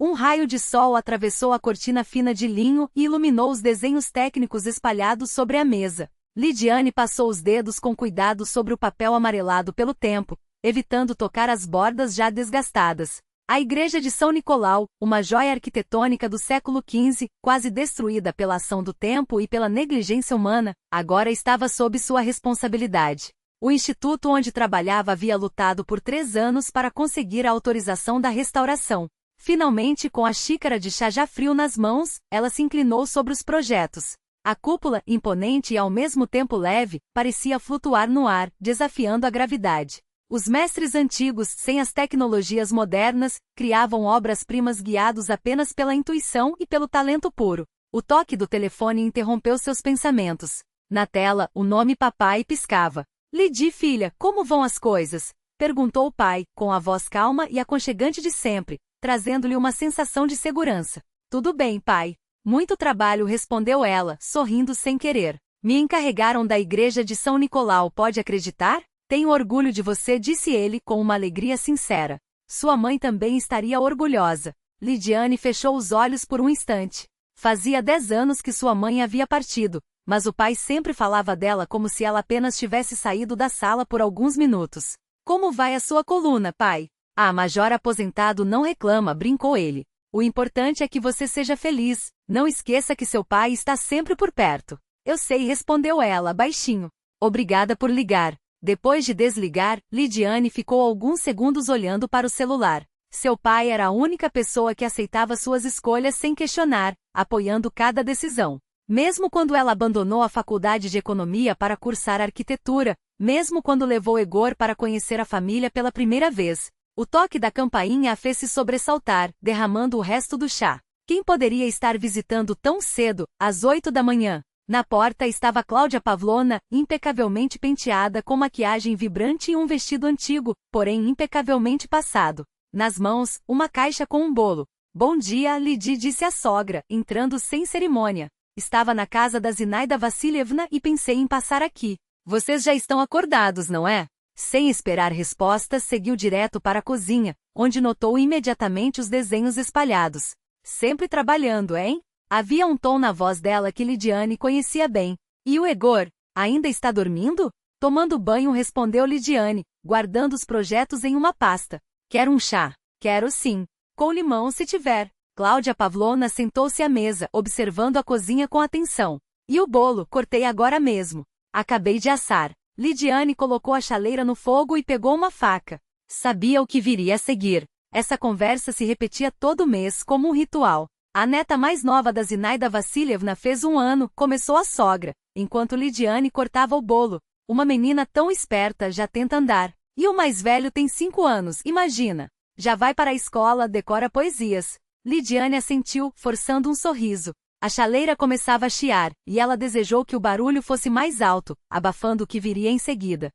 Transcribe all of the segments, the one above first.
Um raio de sol atravessou a cortina fina de linho e iluminou os desenhos técnicos espalhados sobre a mesa. Lidiane passou os dedos com cuidado sobre o papel amarelado pelo tempo, evitando tocar as bordas já desgastadas. A igreja de São Nicolau, uma joia arquitetônica do século XV, quase destruída pela ação do tempo e pela negligência humana, agora estava sob sua responsabilidade. O instituto onde trabalhava havia lutado por 3 anos para conseguir a autorização da restauração. Finalmente, com a xícara de chá já frio nas mãos, ela se inclinou sobre os projetos. A cúpula, imponente e ao mesmo tempo leve, parecia flutuar no ar, desafiando a gravidade. Os mestres antigos, sem as tecnologias modernas, criavam obras-primas guiados apenas pela intuição e pelo talento puro. O toque do telefone interrompeu seus pensamentos. Na tela, o nome papai piscava. Lidi, filha, como vão as coisas? Perguntou o pai, com a voz calma e aconchegante de sempre, trazendo-lhe uma sensação de segurança. Tudo bem, pai. Muito trabalho, respondeu ela, sorrindo sem querer. Me encarregaram da igreja de São Nicolau, pode acreditar? Tenho orgulho de você, disse ele com uma alegria sincera. Sua mãe também estaria orgulhosa. Lidiane fechou os olhos por um instante. Fazia 10 anos que sua mãe havia partido, mas o pai sempre falava dela como se ela apenas tivesse saído da sala por alguns minutos. Como vai a sua coluna, pai? Ah, major aposentado não reclama, brincou ele. O importante é que você seja feliz. Não esqueça que seu pai está sempre por perto. Eu sei, respondeu ela, baixinho. Obrigada por ligar. Depois de desligar, Lidiane ficou alguns segundos olhando para o celular. Seu pai era a única pessoa que aceitava suas escolhas sem questionar, apoiando cada decisão. Mesmo quando ela abandonou a faculdade de economia para cursar arquitetura, mesmo quando levou Egor para conhecer a família pela primeira vez, o toque da campainha a fez se sobressaltar, derramando o resto do chá. Quem poderia estar visitando tão cedo, às 8 da manhã? Na porta estava Cláudia Pavlovna, impecavelmente penteada com maquiagem vibrante e um vestido antigo, porém impecavelmente passado. Nas mãos, uma caixa com um bolo. Bom dia, Lidi, disse a sogra, entrando sem cerimônia. Estava na casa da Zinaida Vassilievna e pensei em passar aqui. Vocês já estão acordados, não é? Sem esperar respostas, seguiu direto para a cozinha, onde notou imediatamente os desenhos espalhados. Sempre trabalhando, hein? Havia um tom na voz dela que Lidiane conhecia bem. E o Egor? Ainda está dormindo? Tomando banho, respondeu Lidiane, guardando os projetos em uma pasta. Quer um chá? Quero sim. Com limão se tiver. Cláudia Pavlovna sentou-se à mesa, observando a cozinha com atenção. E o bolo? Cortei agora mesmo. Acabei de assar. Lidiane colocou a chaleira no fogo e pegou uma faca. Sabia o que viria a seguir. Essa conversa se repetia todo mês como um ritual. A neta mais nova da Zinaida Vassilievna fez 1 ano, começou a sogra, enquanto Lidiane cortava o bolo. Uma menina tão esperta já tenta andar. E o mais velho tem 5 anos, imagina. Já vai para a escola, decora poesias. Lidiane assentiu, forçando um sorriso. A chaleira começava a chiar, e ela desejou que o barulho fosse mais alto, abafando o que viria em seguida.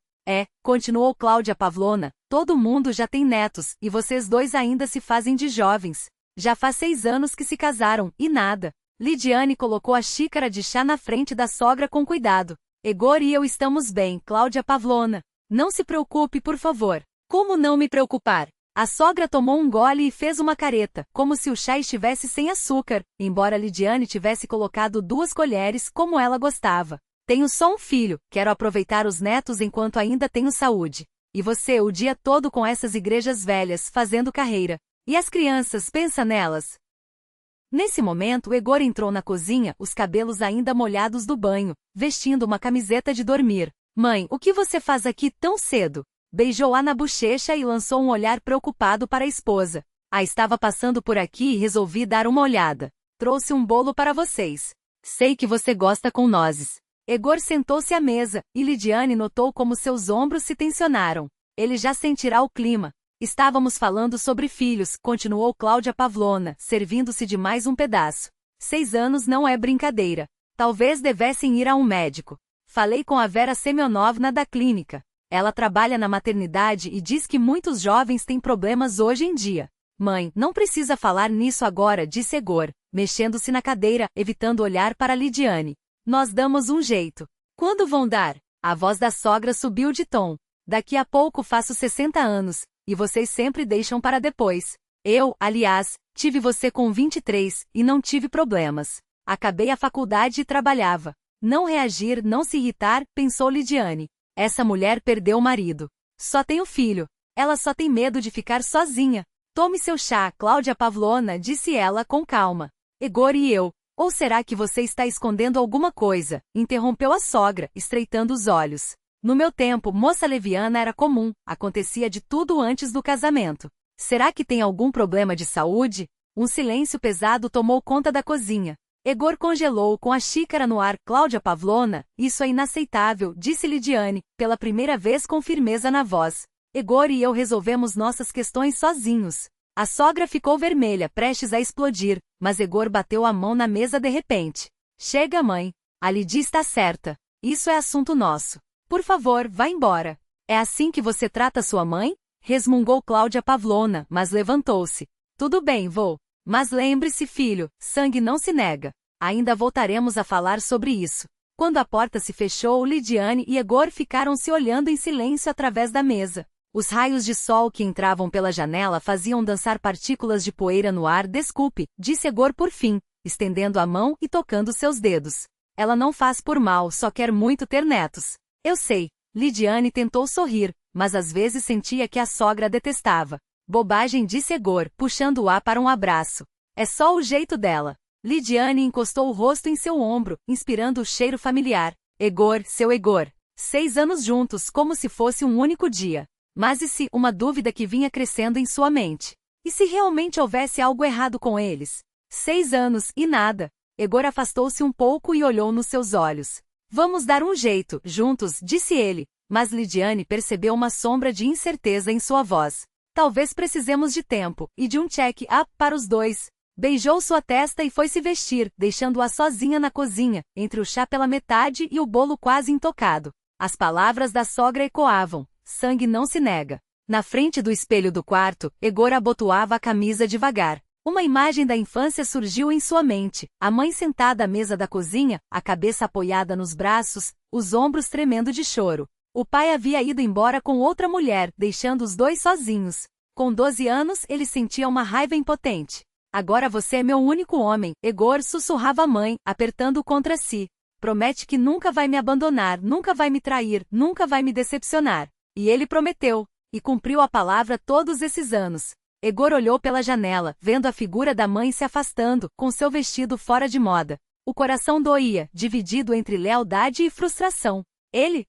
Continuou Cláudia Pavlovna, todo mundo já tem netos, e vocês dois ainda se fazem de jovens. Já faz 6 anos que se casaram, e nada. Lidiane colocou a xícara de chá na frente da sogra com cuidado. Egor e eu estamos bem, Cláudia Pavlovna. Não se preocupe, por favor. Como não me preocupar? A sogra tomou um gole e fez uma careta, como se o chá estivesse sem açúcar, embora Lidiane tivesse colocado 2 colheres como ela gostava. Tenho só um filho, quero aproveitar os netos enquanto ainda tenho saúde. E você o dia todo com essas igrejas velhas, fazendo carreira. E as crianças, pensa nelas. Nesse momento, Egor entrou na cozinha, os cabelos ainda molhados do banho, vestindo uma camiseta de dormir. Mãe, o que você faz aqui tão cedo? Beijou-a na bochecha e lançou um olhar preocupado para a esposa. Estava passando por aqui e resolvi dar uma olhada. Trouxe um bolo para vocês. Sei que você gosta com nozes. Egor sentou-se à mesa, e Lidiane notou como seus ombros se tensionaram. Ele já sentirá o clima. Estávamos falando sobre filhos, continuou Cláudia Pavlovna, servindo-se de mais um pedaço. 6 anos não é brincadeira. Talvez devessem ir a um médico. Falei com a Vera Semyonovna da clínica. Ela trabalha na maternidade e diz que muitos jovens têm problemas hoje em dia. Mãe, não precisa falar nisso agora, disse Egor, mexendo-se na cadeira, evitando olhar para Lidiane. Nós damos um jeito. Quando vão dar? A voz da sogra subiu de tom. Daqui a pouco faço 60 anos. E vocês sempre deixam para depois. Eu, aliás, tive você com 23, e não tive problemas. Acabei a faculdade e trabalhava. Não reagir, não se irritar, pensou Lidiane. Essa mulher perdeu o marido. Só tem o filho. Ela só tem medo de ficar sozinha. Tome seu chá, Cláudia Pavlovna, disse ela com calma. Egor e eu. Ou será que você está escondendo alguma coisa? Interrompeu a sogra, estreitando os olhos. No meu tempo, moça leviana era comum, acontecia de tudo antes do casamento. Será que tem algum problema de saúde? Um silêncio pesado tomou conta da cozinha. Egor congelou com a xícara no ar. Cláudia Pavlovna, isso é inaceitável, disse Lidiane, pela primeira vez com firmeza na voz. Egor e eu resolvemos nossas questões sozinhos. A sogra ficou vermelha, prestes a explodir, mas Egor bateu a mão na mesa de repente. Chega, mãe. A Lidia está certa. Isso é assunto nosso. Por favor, vá embora. É assim que você trata sua mãe? Resmungou Cláudia Pavlovna, mas levantou-se. Tudo bem, vou. Mas lembre-se, filho, sangue não se nega. Ainda voltaremos a falar sobre isso. Quando a porta se fechou, Lidiane e Egor ficaram se olhando em silêncio através da mesa. Os raios de sol que entravam pela janela faziam dançar partículas de poeira no ar. Desculpe, disse Egor por fim, estendendo a mão e tocando seus dedos. Ela não faz por mal, só quer muito ter netos. Eu sei. Lidiane tentou sorrir, mas às vezes sentia que a sogra detestava. Bobagem, disse Egor, puxando-a para um abraço. É só o jeito dela. Lidiane encostou o rosto em seu ombro, inspirando o cheiro familiar. Egor, seu Egor. 6 anos juntos, como se fosse um único dia. Mas e se, uma dúvida que vinha crescendo em sua mente. E se realmente houvesse algo errado com eles? 6 anos, e nada. Egor afastou-se um pouco e olhou nos seus olhos. Vamos dar um jeito, juntos, disse ele, mas Lidiane percebeu uma sombra de incerteza em sua voz. Talvez precisemos de tempo, e de um check-up para os dois. Beijou sua testa e foi se vestir, deixando-a sozinha na cozinha, entre o chá pela metade e o bolo quase intocado. As palavras da sogra ecoavam. Sangue não se nega. Na frente do espelho do quarto, Egor abotoava a camisa devagar. Uma imagem da infância surgiu em sua mente. A mãe sentada à mesa da cozinha, a cabeça apoiada nos braços, os ombros tremendo de choro. O pai havia ido embora com outra mulher, deixando os dois sozinhos. Com 12 anos, ele sentia uma raiva impotente. Agora você é meu único homem, Egor, sussurrava a mãe, apertando-o contra si. Promete que nunca vai me abandonar, nunca vai me trair, nunca vai me decepcionar. E ele prometeu, e cumpriu a palavra todos esses anos. Egor olhou pela janela, vendo a figura da mãe se afastando, com seu vestido fora de moda. O coração doía, dividido entre lealdade e frustração. Ele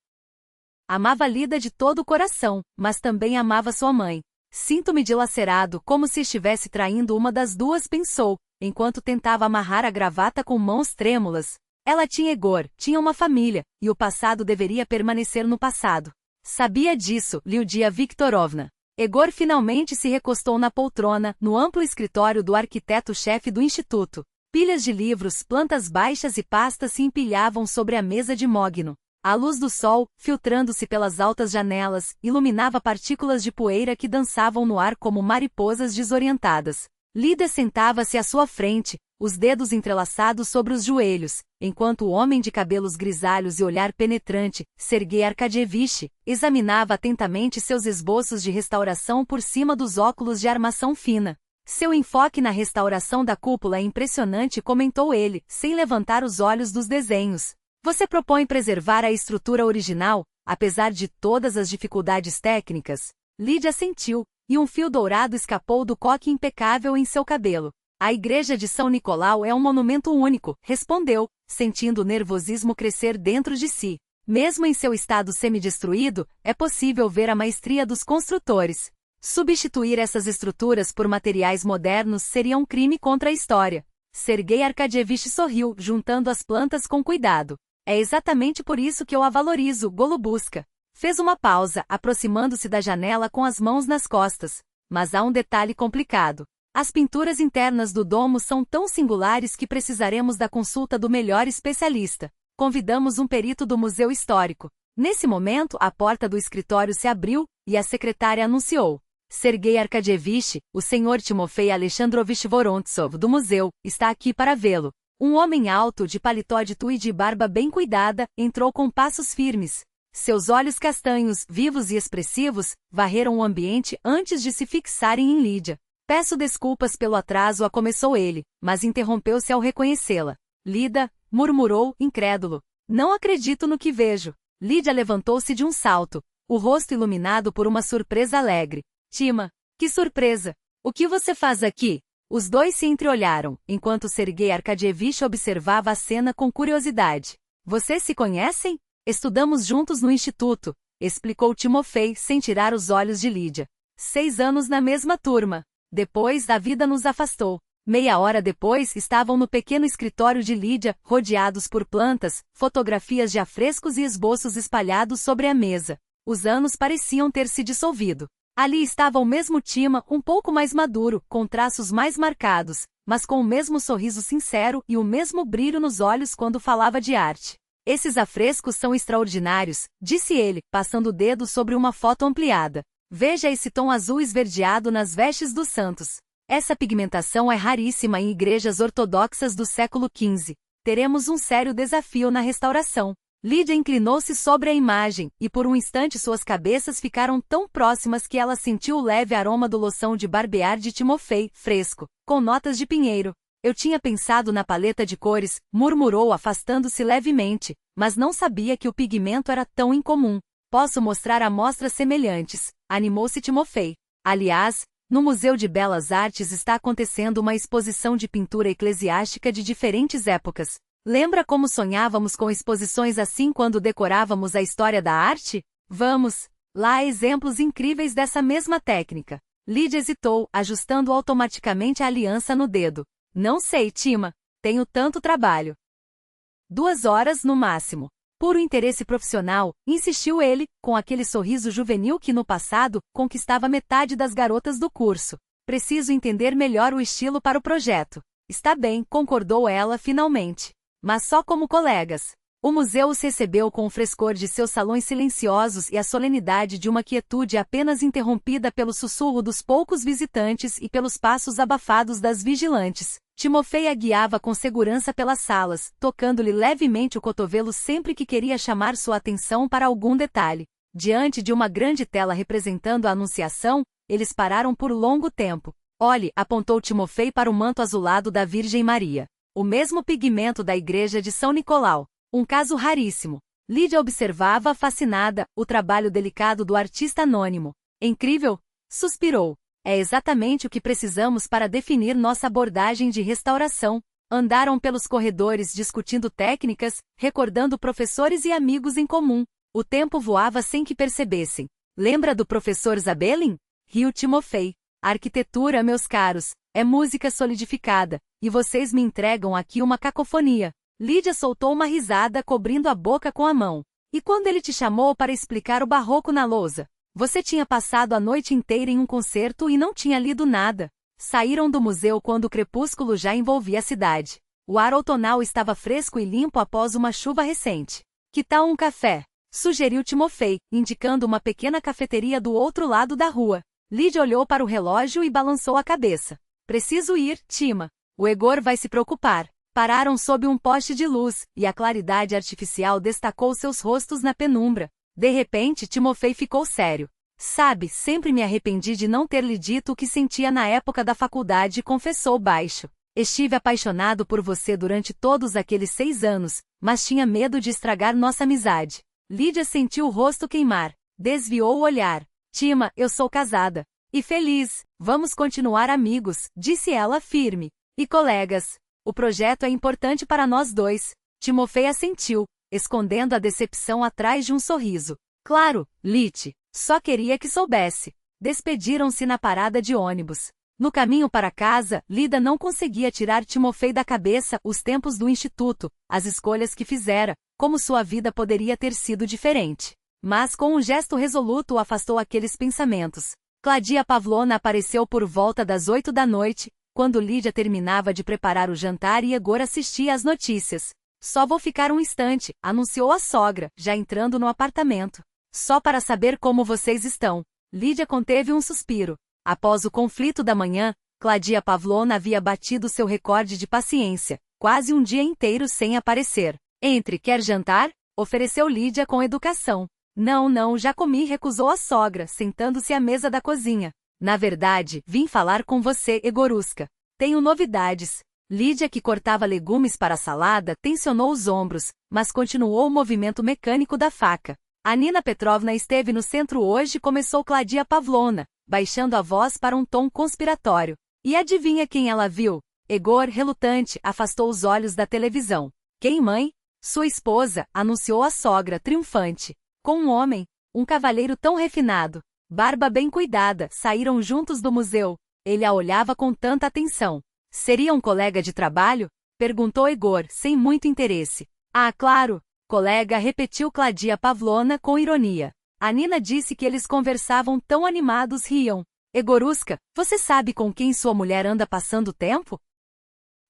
amava Lida de todo o coração, mas também amava sua mãe. Sinto-me dilacerado, como se estivesse traindo uma das duas, pensou, enquanto tentava amarrar a gravata com mãos trêmulas. Ela tinha Egor, tinha uma família, e o passado deveria permanecer no passado. Sabia disso, Lidia Viktorovna. Egor finalmente se recostou na poltrona, no amplo escritório do arquiteto-chefe do instituto. Pilhas de livros, plantas baixas e pastas se empilhavam sobre a mesa de mogno. A luz do sol, filtrando-se pelas altas janelas, iluminava partículas de poeira que dançavam no ar como mariposas desorientadas. Lida sentava-se à sua frente, os dedos entrelaçados sobre os joelhos, enquanto o homem de cabelos grisalhos e olhar penetrante, Sergei Arkadievich, examinava atentamente seus esboços de restauração por cima dos óculos de armação fina. Seu enfoque na restauração da cúpula é impressionante, comentou ele, sem levantar os olhos dos desenhos. Você propõe preservar a estrutura original, apesar de todas as dificuldades técnicas? Lídia assentiu, e um fio dourado escapou do coque impecável em seu cabelo. A igreja de São Nicolau é um monumento único, respondeu, sentindo o nervosismo crescer dentro de si. Mesmo em seu estado semidestruído, é possível ver a maestria dos construtores. Substituir essas estruturas por materiais modernos seria um crime contra a história. Sergei Arkadievich sorriu, juntando as plantas com cuidado. É exatamente por isso que eu a valorizo, Golubuska. Fez uma pausa, aproximando-se da janela com as mãos nas costas. Mas há um detalhe complicado. As pinturas internas do domo são tão singulares que precisaremos da consulta do melhor especialista. Convidamos um perito do Museu Histórico. Nesse momento, a porta do escritório se abriu, e a secretária anunciou. Sergei Arkadievich, o senhor Timofei Alexandrovich Vorontsov do museu, está aqui para vê-lo. Um homem alto de paletó de tweed e barba bem cuidada, entrou com passos firmes. Seus olhos castanhos, vivos e expressivos, varreram o ambiente antes de se fixarem em Lídia. Peço desculpas pelo atraso, começou ele, mas interrompeu-se ao reconhecê-la. Lida, murmurou, incrédulo. Não acredito no que vejo. Lídia levantou-se de um salto, o rosto iluminado por uma surpresa alegre. Tima, que surpresa! O que você faz aqui? Os dois se entreolharam, enquanto Sergei Arkadievich observava a cena com curiosidade. Vocês se conhecem? Estudamos juntos no instituto, explicou Timofei sem tirar os olhos de Lídia. 6 anos na mesma turma. Depois, a vida nos afastou. Meia hora depois, estavam no pequeno escritório de Lídia, rodeados por plantas, fotografias de afrescos e esboços espalhados sobre a mesa. Os anos pareciam ter se dissolvido. Ali estava o mesmo Tima, um pouco mais maduro, com traços mais marcados, mas com o mesmo sorriso sincero e o mesmo brilho nos olhos quando falava de arte. Esses afrescos são extraordinários, disse ele, passando o dedo sobre uma foto ampliada. Veja esse tom azul esverdeado nas vestes dos santos. Essa pigmentação é raríssima em igrejas ortodoxas do século XV. Teremos um sério desafio na restauração. Lídia inclinou-se sobre a imagem, e por um instante suas cabeças ficaram tão próximas que ela sentiu o leve aroma do loção de barbear de Timofei, fresco, com notas de pinheiro. Eu tinha pensado na paleta de cores, murmurou afastando-se levemente, mas não sabia que o pigmento era tão incomum. Posso mostrar amostras semelhantes, animou-se Timofei. Aliás, no Museu de Belas Artes está acontecendo uma exposição de pintura eclesiástica de diferentes épocas. Lembra como sonhávamos com exposições assim quando decorávamos a história da arte? Vamos! Lá há exemplos incríveis dessa mesma técnica. Lídia hesitou, ajustando automaticamente a aliança no dedo. Não sei, Tima. Tenho tanto trabalho. 2 horas no máximo. Puro interesse profissional, insistiu ele, com aquele sorriso juvenil que no passado conquistava metade das garotas do curso. Preciso entender melhor o estilo para o projeto. Está bem, concordou ela finalmente. Mas só como colegas. O museu os recebeu com o frescor de seus salões silenciosos e a solenidade de uma quietude apenas interrompida pelo sussurro dos poucos visitantes e pelos passos abafados das vigilantes. Timofei a guiava com segurança pelas salas, tocando-lhe levemente o cotovelo sempre que queria chamar sua atenção para algum detalhe. Diante de uma grande tela representando a Anunciação, eles pararam por longo tempo. Olhe, apontou Timofei para o manto azulado da Virgem Maria. O mesmo pigmento da igreja de São Nicolau. Um caso raríssimo. Lídia observava, fascinada, o trabalho delicado do artista anônimo. Incrível? Suspirou. É exatamente o que precisamos para definir nossa abordagem de restauração. Andaram pelos corredores discutindo técnicas, recordando professores e amigos em comum. O tempo voava sem que percebessem. Lembra do professor Zabelin? Riu Timofei. Arquitetura, meus caros, é música solidificada, e vocês me entregam aqui uma cacofonia. Lídia soltou uma risada, cobrindo a boca com a mão. E quando ele te chamou para explicar o barroco na lousa? Você tinha passado a noite inteira em um concerto e não tinha lido nada. Saíram do museu quando o crepúsculo já envolvia a cidade. O ar outonal estava fresco e limpo após uma chuva recente. Que tal um café? Sugeriu Timofei, indicando uma pequena cafeteria do outro lado da rua. Lídia olhou para o relógio e balançou a cabeça. Preciso ir, Tima. O Egor vai se preocupar. Pararam sob um poste de luz, e a claridade artificial destacou seus rostos na penumbra. De repente, Timofei ficou sério. Sabe, sempre me arrependi de não ter lhe dito o que sentia na época da faculdade, confessou baixo. Estive apaixonado por você durante todos aqueles 6 anos, mas tinha medo de estragar nossa amizade. Lídia sentiu o rosto queimar. Desviou o olhar. Tima, eu sou casada. E feliz. Vamos continuar amigos, disse ela firme. E colegas. O projeto é importante para nós dois. Timofei assentiu, escondendo a decepção atrás de um sorriso. Claro, Lite. Só queria que soubesse. Despediram-se na parada de ônibus. No caminho para casa, Lida não conseguia tirar Timofei da cabeça os tempos do instituto, as escolhas que fizera, como sua vida poderia ter sido diferente. Mas com um gesto resoluto afastou aqueles pensamentos. Claudia Pavlovna apareceu por volta das 8 da noite, quando Lídia terminava de preparar o jantar e Egor assistia às notícias. Só vou ficar um instante, anunciou a sogra, já entrando no apartamento. Só para saber como vocês estão. Lídia conteve um suspiro. Após o conflito da manhã, Claudia Pavlovna havia batido seu recorde de paciência, quase um dia inteiro sem aparecer. Entre, quer jantar? Ofereceu Lídia com educação. Não, já comi, recusou a sogra, sentando-se à mesa da cozinha. Na verdade, vim falar com você, Egoruska. Tenho novidades. Lídia, que cortava legumes para a salada, tensionou os ombros, mas continuou o movimento mecânico da faca. A Nina Petrovna esteve no centro hoje, começou Claudia Pavlovna, baixando a voz para um tom conspiratório. E adivinha quem ela viu? Egor, relutante, afastou os olhos da televisão. Quem, mãe? Sua esposa, anunciou a sogra, triunfante. Com um homem, um cavalheiro tão refinado, barba bem cuidada, saíram juntos do museu. Ele a olhava com tanta atenção. Seria um colega de trabalho? Perguntou Egor, sem muito interesse. Ah, claro! Colega, repetiu Claudia Pavlovna com ironia. A Nina disse que eles conversavam tão animados, riam. Egoruska, você sabe com quem sua mulher anda passando tempo?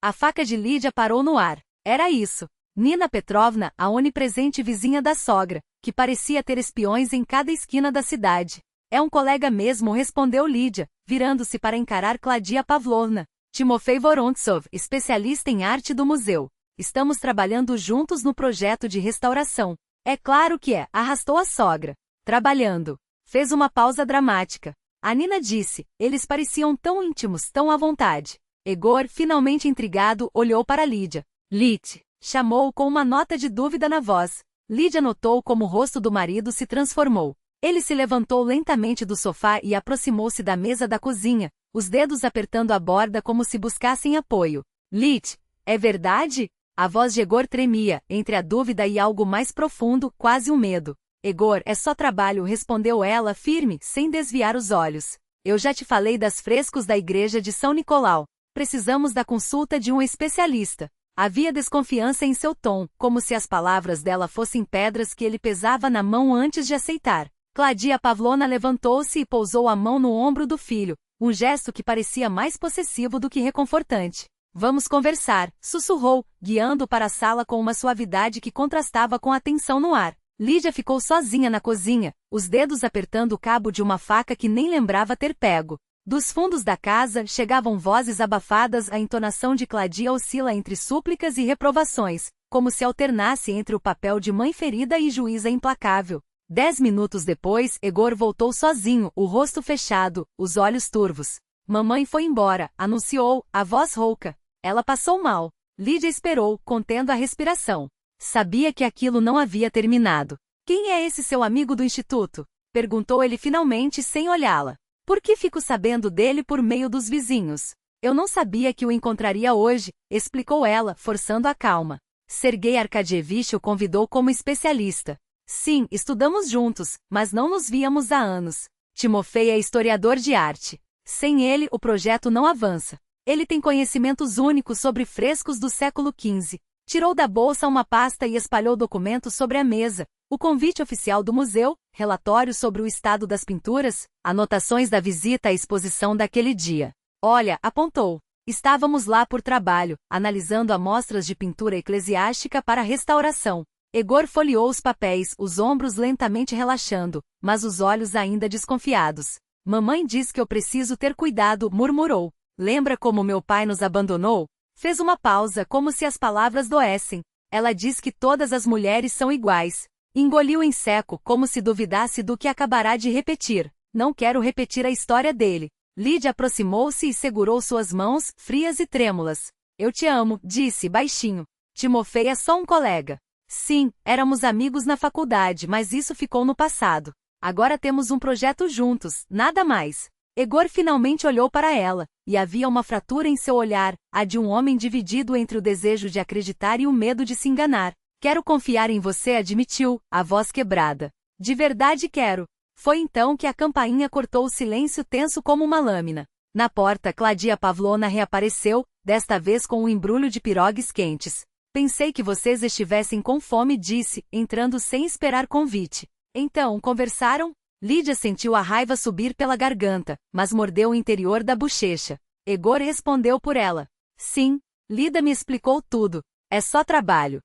A faca de Lídia parou no ar. Era isso. Nina Petrovna, a onipresente vizinha da sogra, que parecia ter espiões em cada esquina da cidade. É um colega mesmo, respondeu Lídia, virando-se para encarar Claudia Pavlovna. Timofei Vorontsov, especialista em arte do museu. Estamos trabalhando juntos no projeto de restauração. É claro que é, arrastou a sogra. Trabalhando. Fez uma pausa dramática. A Nina disse, eles pareciam tão íntimos, tão à vontade. Egor, finalmente intrigado, olhou para Lídia. Lit, chamou-o com uma nota de dúvida na voz. Lídia notou como o rosto do marido se transformou. Ele se levantou lentamente do sofá e aproximou-se da mesa da cozinha, os dedos apertando a borda como se buscassem apoio. Lit, é verdade? A voz de Egor tremia, entre a dúvida e algo mais profundo, quase um medo. Egor, é só trabalho, respondeu ela firme, sem desviar os olhos. Eu já te falei das frescos da igreja de São Nicolau. Precisamos da consulta de um especialista. Havia desconfiança em seu tom, como se as palavras dela fossem pedras que ele pesava na mão antes de aceitar. Claudia Pavlovna levantou-se e pousou a mão no ombro do filho, um gesto que parecia mais possessivo do que reconfortante. Vamos conversar, sussurrou, guiando-o para a sala com uma suavidade que contrastava com a tensão no ar. Lídia ficou sozinha na cozinha, os dedos apertando o cabo de uma faca que nem lembrava ter pego. Dos fundos da casa chegavam vozes abafadas, a entonação de Claudia oscila entre súplicas e reprovações, como se alternasse entre o papel de mãe ferida e juíza implacável. 10 minutos depois, Egor voltou sozinho, o rosto fechado, os olhos turvos. Mamãe foi embora, anunciou, a voz rouca. Ela passou mal. Lídia esperou, contendo a respiração. Sabia que aquilo não havia terminado. Quem é esse seu amigo do instituto? Perguntou ele finalmente sem olhá-la. Por que fico sabendo dele por meio dos vizinhos? Eu não sabia que o encontraria hoje, explicou ela, forçando a calma. Sergei Arkadievich o convidou como especialista. Sim, estudamos juntos, mas não nos víamos há anos. Timofei é historiador de arte. Sem ele, o projeto não avança. Ele tem conhecimentos únicos sobre frescos do século XV. Tirou da bolsa uma pasta e espalhou documentos sobre a mesa. O convite oficial do museu, relatório sobre o estado das pinturas, anotações da visita à exposição daquele dia. Olha, apontou. Estávamos lá por trabalho, analisando amostras de pintura eclesiástica para restauração. Egor folheou os papéis, os ombros lentamente relaxando, mas os olhos ainda desconfiados. Mamãe diz que eu preciso ter cuidado, murmurou. Lembra como meu pai nos abandonou? Fez uma pausa, como se as palavras doessem. Ela diz que todas as mulheres são iguais. Engoliu em seco, como se duvidasse do que acabará de repetir. Não quero repetir a história dele. Lídia aproximou-se e segurou suas mãos, frias e trêmulas. Eu te amo, disse baixinho. Timofei é só um colega. Sim, éramos amigos na faculdade, mas isso ficou no passado. Agora temos um projeto juntos, nada mais. Egor finalmente olhou para ela, e havia uma fratura em seu olhar, a de um homem dividido entre o desejo de acreditar e o medo de se enganar. Quero confiar em você, admitiu, a voz quebrada. De verdade quero. Foi então que a campainha cortou o silêncio tenso como uma lâmina. Na porta, Claudia Pavlovna reapareceu, desta vez com um embrulho de pirogues quentes. Pensei que vocês estivessem com fome, disse, entrando sem esperar convite. Então, conversaram? Lídia sentiu a raiva subir pela garganta, mas mordeu o interior da bochecha. Egor respondeu por ela. Sim, Lídia me explicou tudo. É só trabalho.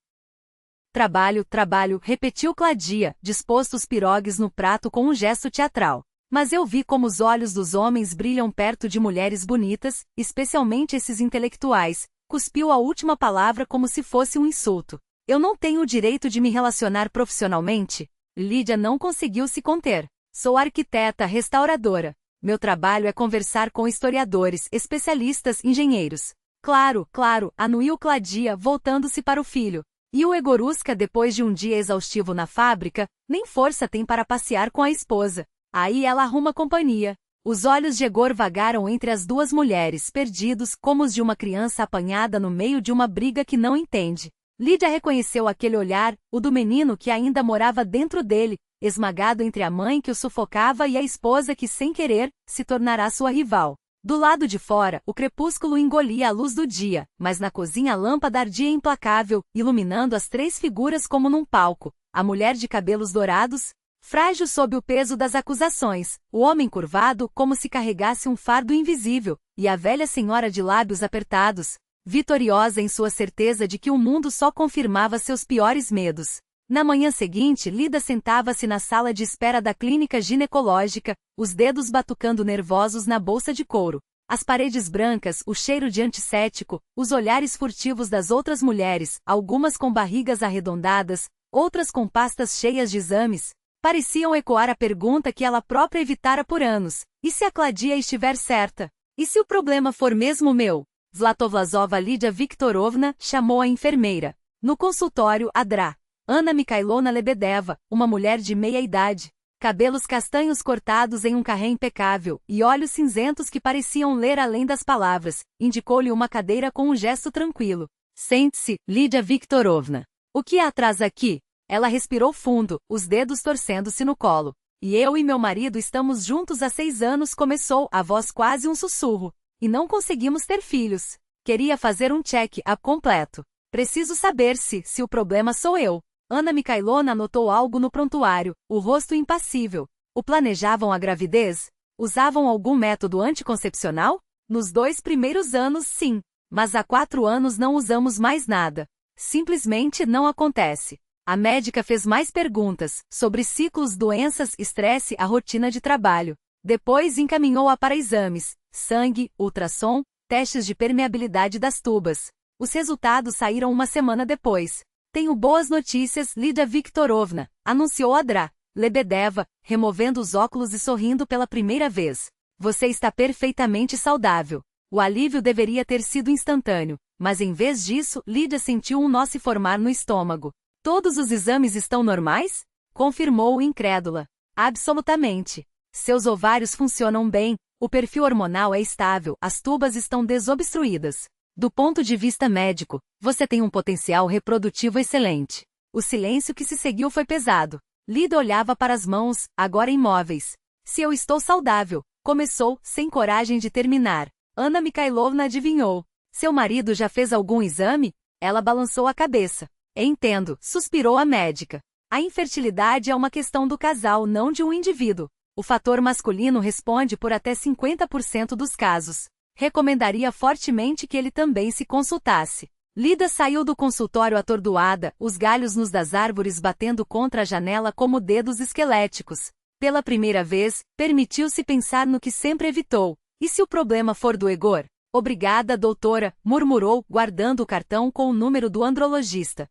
Trabalho, trabalho, repetiu Claudia, disposto os pirogues no prato com um gesto teatral. Mas eu vi como os olhos dos homens brilham perto de mulheres bonitas, especialmente esses intelectuais. Cuspiu a última palavra como se fosse um insulto. Eu não tenho o direito de me relacionar profissionalmente? Lídia não conseguiu se conter. Sou arquiteta restauradora. Meu trabalho é conversar com historiadores, especialistas, engenheiros. Claro, claro, anuiu Cladia, voltando-se para o filho. E o Egorusca, depois de um dia exaustivo na fábrica, nem força tem para passear com a esposa. Aí ela arruma companhia. Os olhos de Egor vagaram entre as duas mulheres, perdidos, como os de uma criança apanhada no meio de uma briga que não entende. Lídia reconheceu aquele olhar, o do menino que ainda morava dentro dele, esmagado entre a mãe que o sufocava e a esposa que, sem querer, se tornará sua rival. Do lado de fora, o crepúsculo engolia a luz do dia, mas na cozinha a lâmpada ardia implacável, iluminando as três figuras como num palco. A mulher de cabelos dourados, frágil sob o peso das acusações, o homem curvado como se carregasse um fardo invisível, e a velha senhora de lábios apertados, vitoriosa em sua certeza de que o mundo só confirmava seus piores medos. Na manhã seguinte, Lida sentava-se na sala de espera da clínica ginecológica, os dedos batucando nervosos na bolsa de couro. As paredes brancas, o cheiro de antisséptico, os olhares furtivos das outras mulheres, algumas com barrigas arredondadas, outras com pastas cheias de exames, pareciam ecoar a pergunta que ela própria evitara por anos: e se a Cladia estiver certa? E se o problema for mesmo meu? Zlatovlazova Lídia Viktorovna chamou a enfermeira. No consultório, Adra. Anna Mikhailovna Lebedeva, uma mulher de meia-idade, cabelos castanhos cortados em um carré impecável, e olhos cinzentos que pareciam ler além das palavras, indicou-lhe uma cadeira com um gesto tranquilo. Sente-se, Lídia Viktorovna. O que a traz aqui? Ela respirou fundo, os dedos torcendo-se no colo. E eu e meu marido estamos juntos há 6 anos, começou, a voz quase um sussurro. E não conseguimos ter filhos. Queria fazer um check-up completo. Preciso saber se o problema sou eu. Anna Mikhailovna anotou algo no prontuário, o rosto impassível. O planejavam a gravidez? Usavam algum método anticoncepcional? Nos 2 primeiros anos, sim. Mas há 4 anos não usamos mais nada. Simplesmente não acontece. A médica fez mais perguntas, sobre ciclos, doenças, estresse, a rotina de trabalho. Depois encaminhou-a para exames, sangue, ultrassom, testes de permeabilidade das tubas. Os resultados saíram uma semana depois. Tenho boas notícias, Lídia Viktorovna, anunciou Adra. Lebedeva, removendo os óculos e sorrindo pela primeira vez. Você está perfeitamente saudável. O alívio deveria ter sido instantâneo, mas em vez disso, Lídia sentiu um nó se formar no estômago. Todos os exames estão normais? Confirmou incrédula. Absolutamente. Seus ovários funcionam bem, o perfil hormonal é estável, as tubas estão desobstruídas. Do ponto de vista médico, você tem um potencial reprodutivo excelente. O silêncio que se seguiu foi pesado. Lida olhava para as mãos, agora imóveis. Se eu estou saudável, começou, sem coragem de terminar. Anna Mikhailovna adivinhou. Seu marido já fez algum exame? Ela balançou a cabeça. Entendo, suspirou a médica. A infertilidade é uma questão do casal, não de um indivíduo. O fator masculino responde por até 50% dos casos. Recomendaria fortemente que ele também se consultasse. Lida saiu do consultório atordoada, os galhos nus das árvores batendo contra a janela como dedos esqueléticos. Pela primeira vez, permitiu-se pensar no que sempre evitou. E se o problema for do Egor? Obrigada, doutora, murmurou, guardando o cartão com o número do andrologista.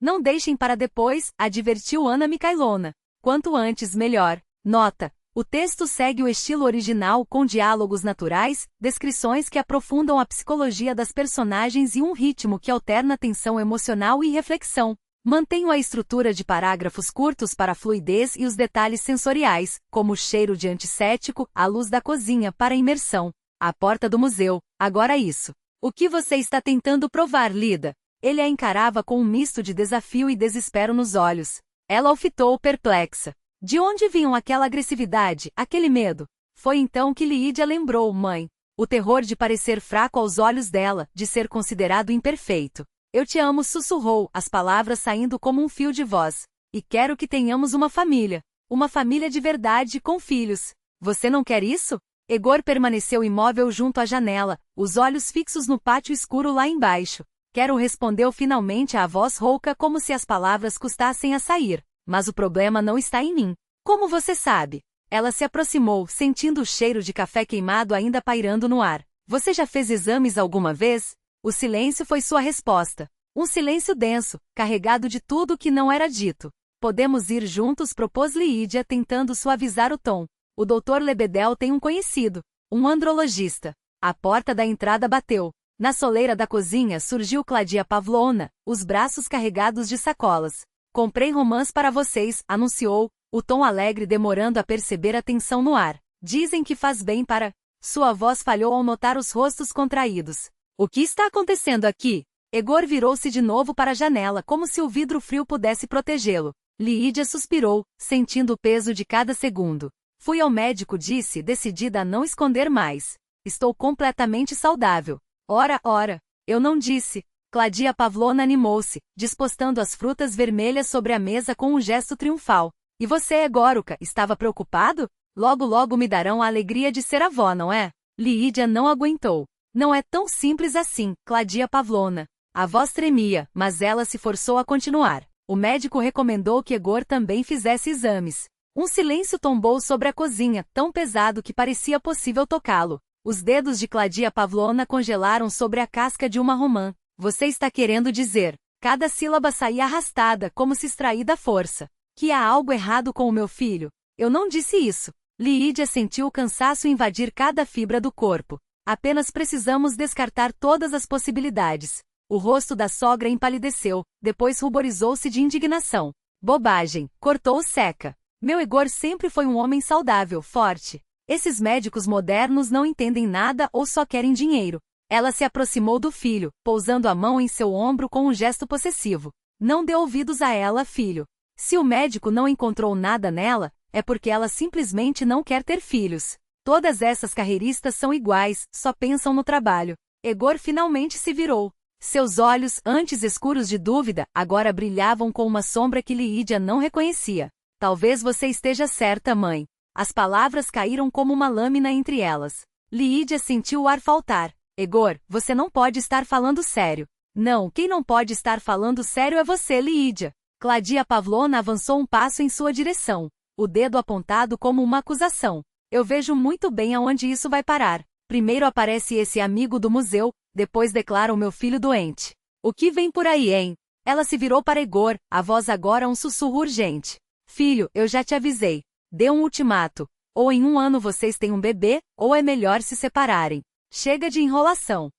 Não deixem para depois, advertiu Anna Mikhailovna. Quanto antes, melhor. Nota. O texto segue o estilo original com diálogos naturais, descrições que aprofundam a psicologia das personagens e um ritmo que alterna tensão emocional e reflexão. Mantenho a estrutura de parágrafos curtos para a fluidez e os detalhes sensoriais, como o cheiro de antisséptico, a luz da cozinha para a imersão. A porta do museu. Agora isso. O que você está tentando provar, Lida? Ele a encarava com um misto de desafio e desespero nos olhos. Ela o fitou perplexa. De onde vinham aquela agressividade, aquele medo? Foi então que Lídia lembrou, mãe. O terror de parecer fraco aos olhos dela, de ser considerado imperfeito. Eu te amo, sussurrou, as palavras saindo como um fio de voz. E quero que tenhamos uma família. Uma família de verdade, com filhos. Você não quer isso? Egor permaneceu imóvel junto à janela, os olhos fixos no pátio escuro lá embaixo. Quero, respondeu finalmente a voz rouca como se as palavras custassem a sair. Mas o problema não está em mim. Como você sabe? Ela se aproximou, sentindo o cheiro de café queimado ainda pairando no ar. Você já fez exames alguma vez? O silêncio foi sua resposta. Um silêncio denso, carregado de tudo que não era dito. Podemos ir juntos, propôs Lídia, tentando suavizar o tom. O Dr. Lebedel tem um conhecido, um andrologista. A porta da entrada bateu. Na soleira da cozinha surgiu Claudia Pavlovna, os braços carregados de sacolas. Comprei romãs para vocês, anunciou, o tom alegre demorando a perceber a tensão no ar. Dizem que faz bem para... Sua voz falhou ao notar os rostos contraídos. O que está acontecendo aqui? Egor virou-se de novo para a janela como se o vidro frio pudesse protegê-lo. Lídia suspirou, sentindo o peso de cada segundo. Fui ao médico, disse, decidida a não esconder mais. Estou completamente saudável. Ora, eu não disse. Claudia Pavlovna animou-se, despostando as frutas vermelhas sobre a mesa com um gesto triunfal. E você, Egoruca, estava preocupado? Logo me darão a alegria de ser avó, não é? Lídia não aguentou. Não é tão simples assim, Claudia Pavlovna. A voz tremia, mas ela se forçou a continuar. O médico recomendou que Egor também fizesse exames. Um silêncio tombou sobre a cozinha, tão pesado que parecia possível tocá-lo. Os dedos de Claudia Pavlovna congelaram sobre a casca de uma romã. Você está querendo dizer? Cada sílaba saía arrastada, como se extraída à força. Que há algo errado com o meu filho? Eu não disse isso. Lídia sentiu o cansaço invadir cada fibra do corpo. Apenas precisamos descartar todas as possibilidades. O rosto da sogra empalideceu, depois ruborizou-se de indignação. Bobagem, cortou seca. Meu Egor sempre foi um homem saudável, forte. Esses médicos modernos não entendem nada ou só querem dinheiro. Ela se aproximou do filho, pousando a mão em seu ombro com um gesto possessivo. Não dê ouvidos a ela, filho. Se o médico não encontrou nada nela, é porque ela simplesmente não quer ter filhos. Todas essas carreiristas são iguais, só pensam no trabalho. Egor finalmente se virou. Seus olhos, antes escuros de dúvida, agora brilhavam com uma sombra que Lídia não reconhecia. Talvez você esteja certa, mãe. As palavras caíram como uma lâmina entre elas. Lídia sentiu o ar faltar. Egor, você não pode estar falando sério. Não, quem não pode estar falando sério é você, Lídia. Claudia Pavlovna avançou um passo em sua direção, o dedo apontado como uma acusação. Eu vejo muito bem aonde isso vai parar. Primeiro aparece esse amigo do museu, depois declara o meu filho doente. O que vem por aí, hein? Ela se virou para Egor, a voz agora um sussurro urgente. Filho, eu já te avisei. Dê um ultimato. Ou em 1 ano vocês têm um bebê, ou é melhor se separarem. Chega de enrolação.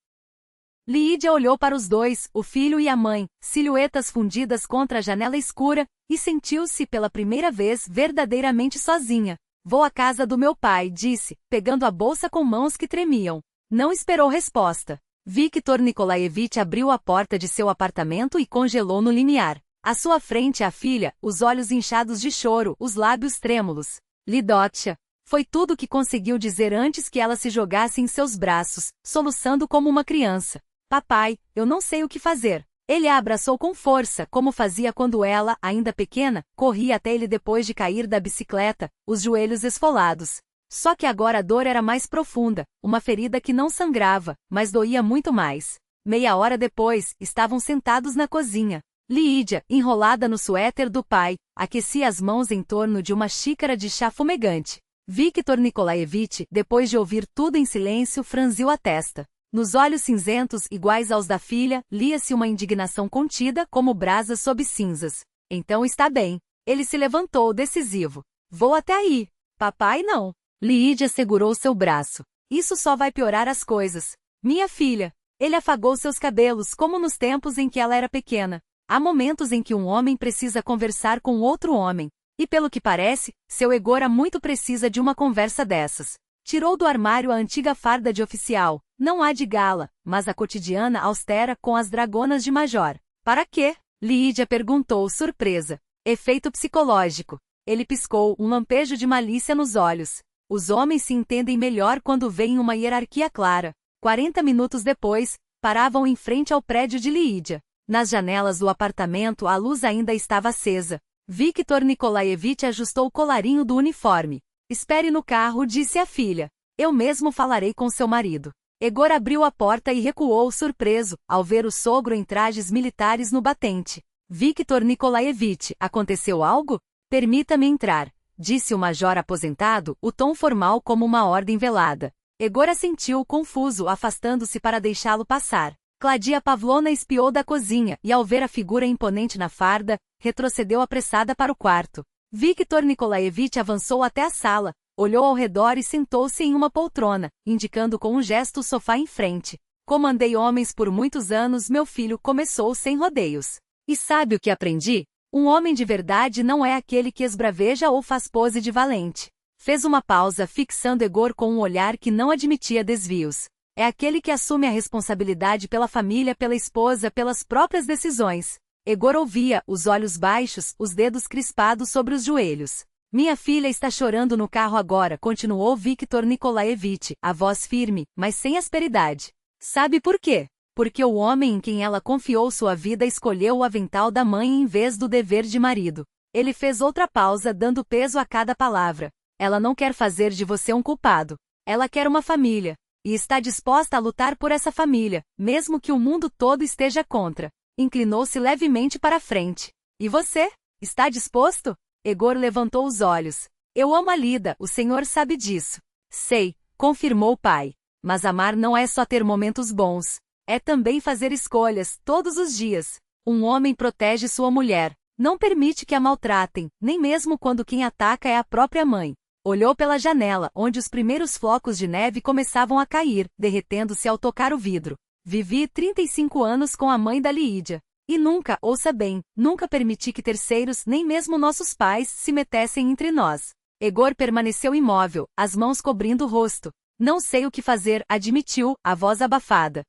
Lídia olhou para os dois, o filho e a mãe, silhuetas fundidas contra a janela escura, e sentiu-se pela primeira vez verdadeiramente sozinha. Vou à casa do meu pai, disse, pegando a bolsa com mãos que tremiam. Não esperou resposta. Viktor Nikolaevich abriu a porta de seu apartamento e congelou no limiar. À sua frente a filha, os olhos inchados de choro, os lábios trêmulos. Lidotcha. Foi tudo o que conseguiu dizer antes que ela se jogasse em seus braços, soluçando como uma criança. Papai, eu não sei o que fazer. Ele a abraçou com força, como fazia quando ela, ainda pequena, corria até ele depois de cair da bicicleta, os joelhos esfolados. Só que agora a dor era mais profunda, uma ferida que não sangrava, mas doía muito mais. Meia hora depois, estavam sentados na cozinha. Lídia, enrolada no suéter do pai, aquecia as mãos em torno de uma xícara de chá fumegante. Viktor Nikolaevich, depois de ouvir tudo em silêncio, franziu a testa. Nos olhos cinzentos iguais aos da filha, lia-se uma indignação contida como brasas sob cinzas. Então está bem. Ele se levantou, decisivo. Vou até aí. Papai não. Lídia segurou seu braço. Isso só vai piorar as coisas. Minha filha. Ele afagou seus cabelos como nos tempos em que ela era pequena. Há momentos em que um homem precisa conversar com outro homem. E pelo que parece, seu Egora muito precisa de uma conversa dessas. Tirou do armário a antiga farda de oficial, não a de gala, mas a cotidiana austera com as dragonas de major. Para quê? Lídia perguntou, surpresa. Efeito psicológico. Ele piscou, um lampejo de malícia nos olhos. Os homens se entendem melhor quando veem uma hierarquia clara. 40 minutos depois, paravam em frente ao prédio de Lídia. Nas janelas do apartamento a luz ainda estava acesa. Viktor Nikolaevich ajustou o colarinho do uniforme. Espere no carro, disse a filha. Eu mesmo falarei com seu marido. Egor abriu a porta e recuou surpreso, ao ver o sogro em trajes militares no batente. Viktor Nikolaevich, aconteceu algo? Permita-me entrar, disse o major aposentado, o tom formal como uma ordem velada. Egor assentiu, confuso, afastando-se para deixá-lo passar. Claudia Pavlovna espiou da cozinha e, ao ver a figura imponente na farda, retrocedeu apressada para o quarto. Viktor Nikolaevich avançou até a sala, Olhou ao redor e sentou-se em uma poltrona, indicando com um gesto o sofá em frente. Comandei homens por muitos anos, meu filho, começou sem rodeios. E sabe o que aprendi? Um homem de verdade não é aquele que esbraveja ou faz pose de valente. Fez uma pausa, fixando Egor com um olhar que não admitia desvios. É aquele que assume a responsabilidade pela família, pela esposa, pelas próprias decisões. Egor ouvia, os olhos baixos, os dedos crispados sobre os joelhos. Minha filha está chorando no carro agora, continuou Viktor Nikolaevich, a voz firme, mas sem asperidade. Sabe por quê? Porque o homem em quem ela confiou sua vida escolheu o avental da mãe em vez do dever de marido. Ele fez outra pausa, dando peso a cada palavra. Ela não quer fazer de você um culpado. Ela quer uma família. E está disposta a lutar por essa família, mesmo que o mundo todo esteja contra. Inclinou-se levemente para a frente. E você? Está disposto? Egor levantou os olhos. Eu amo a Lida, o senhor sabe disso. Sei, confirmou o pai. Mas amar não é só ter momentos bons. É também fazer escolhas, todos os dias. Um homem protege sua mulher. Não permite que a maltratem, nem mesmo quando quem ataca é a própria mãe. Olhou pela janela, onde os primeiros flocos de neve começavam a cair, derretendo-se ao tocar o vidro. Vivi 35 anos com a mãe da Lídia. E nunca, ouça bem, nunca permiti que terceiros, nem mesmo nossos pais, se metessem entre nós. Egor permaneceu imóvel, as mãos cobrindo o rosto. Não sei o que fazer, admitiu, a voz abafada.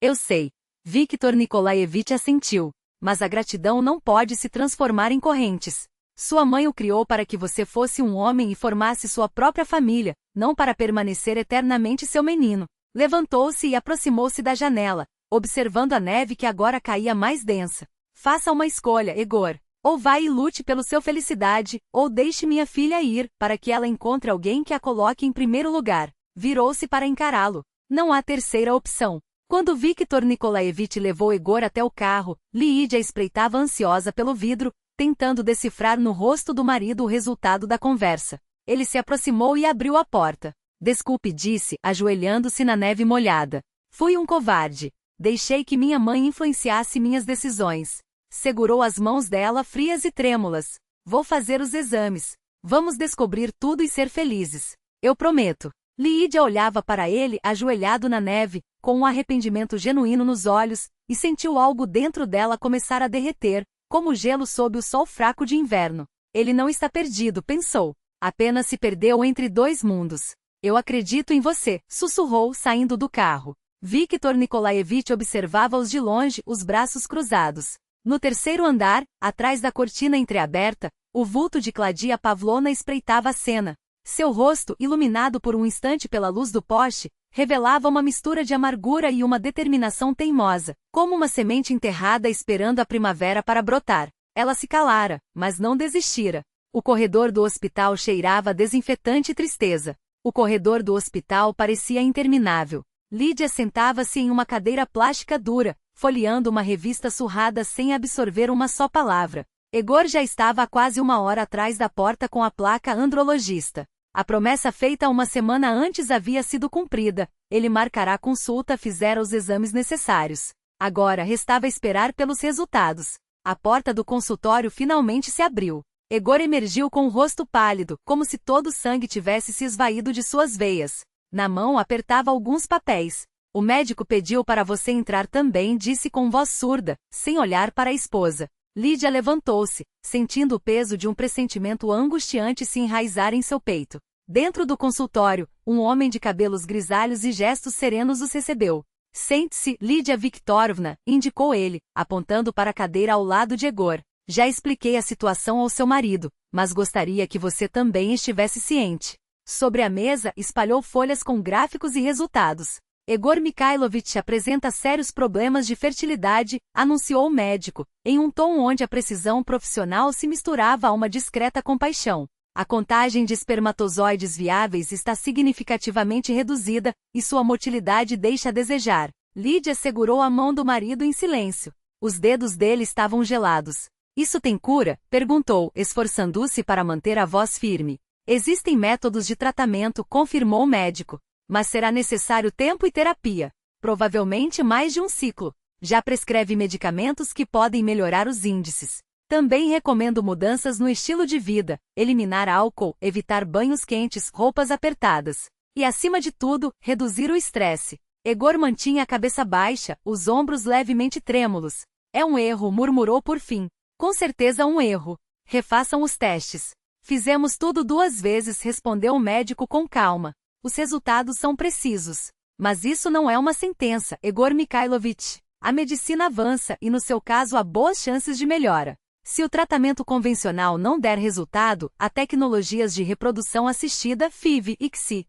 Eu sei. Viktor Nikolaevich assentiu. Mas a gratidão não pode se transformar em correntes. Sua mãe o criou para que você fosse um homem e formasse sua própria família, não para permanecer eternamente seu menino. Levantou-se e aproximou-se da janela, observando a neve que agora caía mais densa. Faça uma escolha, Egor. Ou vá e lute pela sua felicidade, ou deixe minha filha ir, para que ela encontre alguém que a coloque em primeiro lugar. Virou-se para encará-lo. Não há terceira opção. Quando Viktor Nikolaevich levou Egor até o carro, Lídia espreitava ansiosa pelo vidro, tentando decifrar no rosto do marido o resultado da conversa. Ele se aproximou e abriu a porta. Desculpe, disse, ajoelhando-se na neve molhada. Fui um covarde. Deixei que minha mãe influenciasse minhas decisões. Segurou as mãos dela frias e trêmulas. Vou fazer os exames. Vamos descobrir tudo e ser felizes. Eu prometo. Lídia olhava para ele ajoelhado na neve, com um arrependimento genuíno nos olhos, e sentiu algo dentro dela começar a derreter, como gelo sob o sol fraco de inverno. Ele não está perdido, pensou. Apenas se perdeu entre dois mundos. Eu acredito em você, sussurrou, saindo do carro. Viktor Nikolaevich observava-os de longe, os braços cruzados. No terceiro andar, atrás da cortina entreaberta, o vulto de Claudia Pavlovna espreitava a cena. Seu rosto, iluminado por um instante pela luz do poste, revelava uma mistura de amargura e uma determinação teimosa, como uma semente enterrada esperando a primavera para brotar. Ela se calara, mas não desistira. O corredor do hospital cheirava a desinfetante e tristeza. O corredor do hospital parecia interminável. Lídia sentava-se em uma cadeira plástica dura, folheando uma revista surrada sem absorver uma só palavra. Egor já estava há quase uma hora atrás da porta com a placa andrologista. A promessa feita uma semana antes havia sido cumprida. Ele marcará a consulta, fizera os exames necessários. Agora restava esperar pelos resultados. A porta do consultório finalmente se abriu. Egor emergiu com o rosto pálido, como se todo o sangue tivesse se esvaído de suas veias. Na mão apertava alguns papéis. O médico pediu para você entrar também, disse com voz surda, sem olhar para a esposa. Lídia levantou-se, sentindo o peso de um pressentimento angustiante se enraizar em seu peito. Dentro do consultório, um homem de cabelos grisalhos e gestos serenos os recebeu. Sente-se, Lídia Viktorovna, indicou ele, apontando para a cadeira ao lado de Egor. Já expliquei a situação ao seu marido, mas gostaria que você também estivesse ciente. Sobre a mesa, espalhou folhas com gráficos e resultados. Egor Mikhailovich apresenta sérios problemas de fertilidade, anunciou o médico, em um tom onde a precisão profissional se misturava a uma discreta compaixão. A contagem de espermatozoides viáveis está significativamente reduzida, e sua motilidade deixa a desejar. Lídia segurou a mão do marido em silêncio. Os dedos dele estavam gelados. Isso tem cura? Perguntou, esforçando-se para manter a voz firme. Existem métodos de tratamento, confirmou o médico. Mas será necessário tempo e terapia. Provavelmente mais de um ciclo. Já prescreve medicamentos que podem melhorar os índices. Também recomendo mudanças no estilo de vida, eliminar álcool, evitar banhos quentes, roupas apertadas. E acima de tudo, reduzir o estresse. Egor mantinha a cabeça baixa, os ombros levemente trêmulos. É um erro, murmurou por fim. Com certeza um erro. Refaçam os testes. Fizemos tudo 2 vezes, respondeu o médico com calma. Os resultados são precisos. Mas isso não é uma sentença, Egor Mikhailovich. A medicina avança e no seu caso há boas chances de melhora. Se o tratamento convencional não der resultado, há tecnologias de reprodução assistida, FIV e CSI.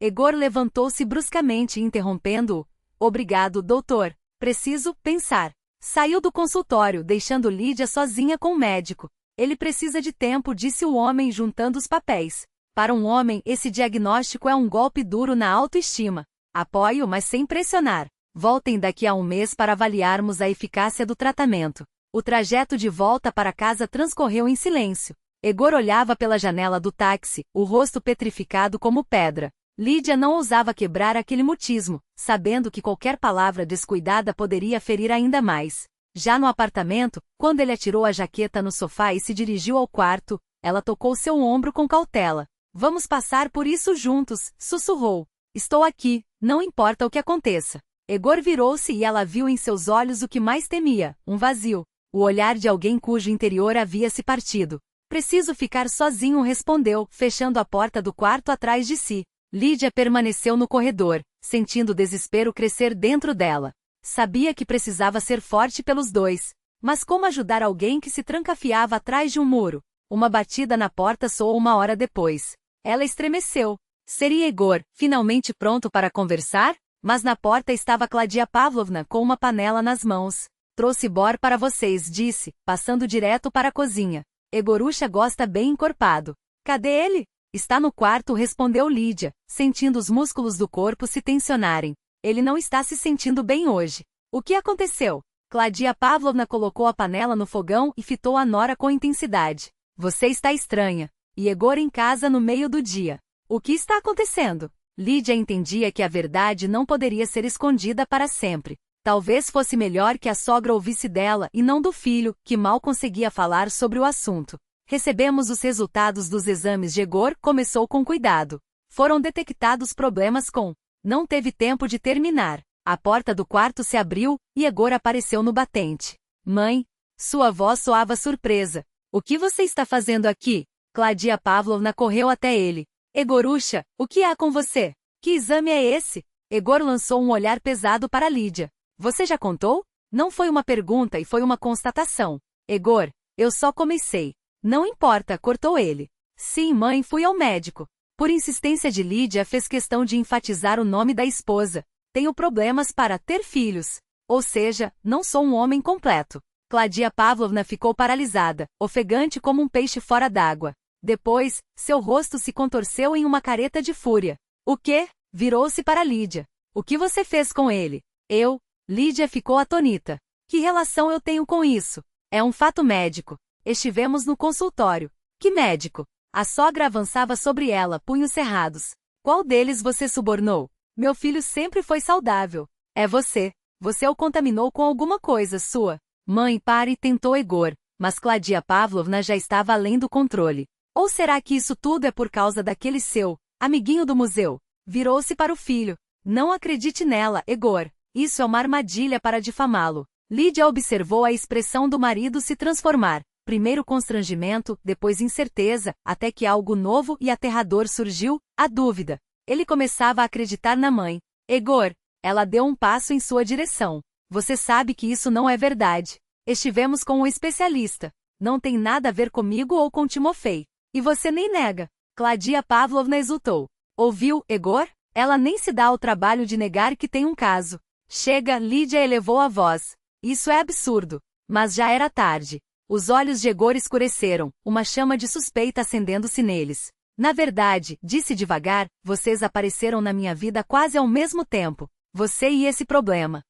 Egor levantou-se bruscamente, interrompendo-o. Obrigado, doutor. Preciso pensar. Saiu do consultório, deixando Lídia sozinha com o médico. Ele precisa de tempo, disse o homem juntando os papéis. Para um homem, esse diagnóstico é um golpe duro na autoestima. Apoio, mas sem pressionar. Voltem daqui a 1 mês para avaliarmos a eficácia do tratamento. O trajeto de volta para casa transcorreu em silêncio. Egor olhava pela janela do táxi, o rosto petrificado como pedra. Lídia não ousava quebrar aquele mutismo, sabendo que qualquer palavra descuidada poderia ferir ainda mais. Já no apartamento, quando ele atirou a jaqueta no sofá e se dirigiu ao quarto, ela tocou seu ombro com cautela. Vamos passar por isso juntos, sussurrou. Estou aqui, não importa o que aconteça. Egor virou-se e ela viu em seus olhos o que mais temia, um vazio. O olhar de alguém cujo interior havia se partido. Preciso ficar sozinho, respondeu, fechando a porta do quarto atrás de si. Lídia permaneceu no corredor, sentindo o desespero crescer dentro dela. Sabia que precisava ser forte pelos dois. Mas como ajudar alguém que se trancafiava atrás de um muro? Uma batida na porta soou 1 hora depois. Ela estremeceu. Seria Egor, finalmente pronto para conversar? Mas na porta estava Claudia Pavlovna com uma panela nas mãos. Trouxe bor para vocês, disse, passando direto para a cozinha. Egorusha gosta bem encorpado. Cadê ele? Está no quarto, respondeu Lídia, sentindo os músculos do corpo se tensionarem. Ele não está se sentindo bem hoje. O que aconteceu? Claudia Pavlovna colocou a panela no fogão e fitou a nora com intensidade. Você está estranha. E Egor em casa no meio do dia. O que está acontecendo? Lídia entendia que a verdade não poderia ser escondida para sempre. Talvez fosse melhor que a sogra ouvisse dela e não do filho, que mal conseguia falar sobre o assunto. Recebemos os resultados dos exames de Egor, começou com cuidado. Foram detectados problemas com. Não teve tempo de terminar. A porta do quarto se abriu, e Egor apareceu no batente. Mãe? Sua voz soava surpresa. O que você está fazendo aqui? Claudia Pavlovna correu até ele. Egorusha, o que há com você? Que exame é esse? Egor lançou um olhar pesado para Lídia. Você já contou? Não foi uma pergunta e foi uma constatação. Egor, eu só comecei. Não importa, cortou ele. Sim, mãe, fui ao médico. Por insistência de Lídia, fez questão de enfatizar o nome da esposa. Tenho problemas para ter filhos. Ou seja, não sou um homem completo. Claudia Pavlovna ficou paralisada, ofegante como um peixe fora d'água. Depois, seu rosto se contorceu em uma careta de fúria. O quê? Virou-se para Lídia. O que você fez com ele? Eu? Lídia ficou atônita. Que relação eu tenho com isso? É um fato médico. Estivemos no consultório. Que médico? A sogra avançava sobre ela, punhos cerrados. Qual deles você subornou? Meu filho sempre foi saudável. É você. Você o contaminou com alguma coisa sua. Mãe, pare, tentou Egor, mas Claudia Pavlovna já estava além do controle. Ou será que isso tudo é por causa daquele seu amiguinho do museu? Virou-se para o filho. Não acredite nela, Egor. Isso é uma armadilha para difamá-lo. Lídia observou a expressão do marido se transformar. Primeiro constrangimento, depois incerteza, até que algo novo e aterrador surgiu, a dúvida. Ele começava a acreditar na mãe. Egor, ela deu um passo em sua direção. Você sabe que isso não é verdade. Estivemos com um especialista. Não tem nada a ver comigo ou com Timofei. E você nem nega. Claudia Pavlovna exultou. Ouviu, Egor? Ela nem se dá ao trabalho de negar que tem um caso. Chega, Lídia elevou a voz. Isso é absurdo. Mas já era tarde. Os olhos de Egor escureceram, uma chama de suspeita acendendo-se neles. Na verdade, disse devagar, vocês apareceram na minha vida quase ao mesmo tempo. Você e esse problema.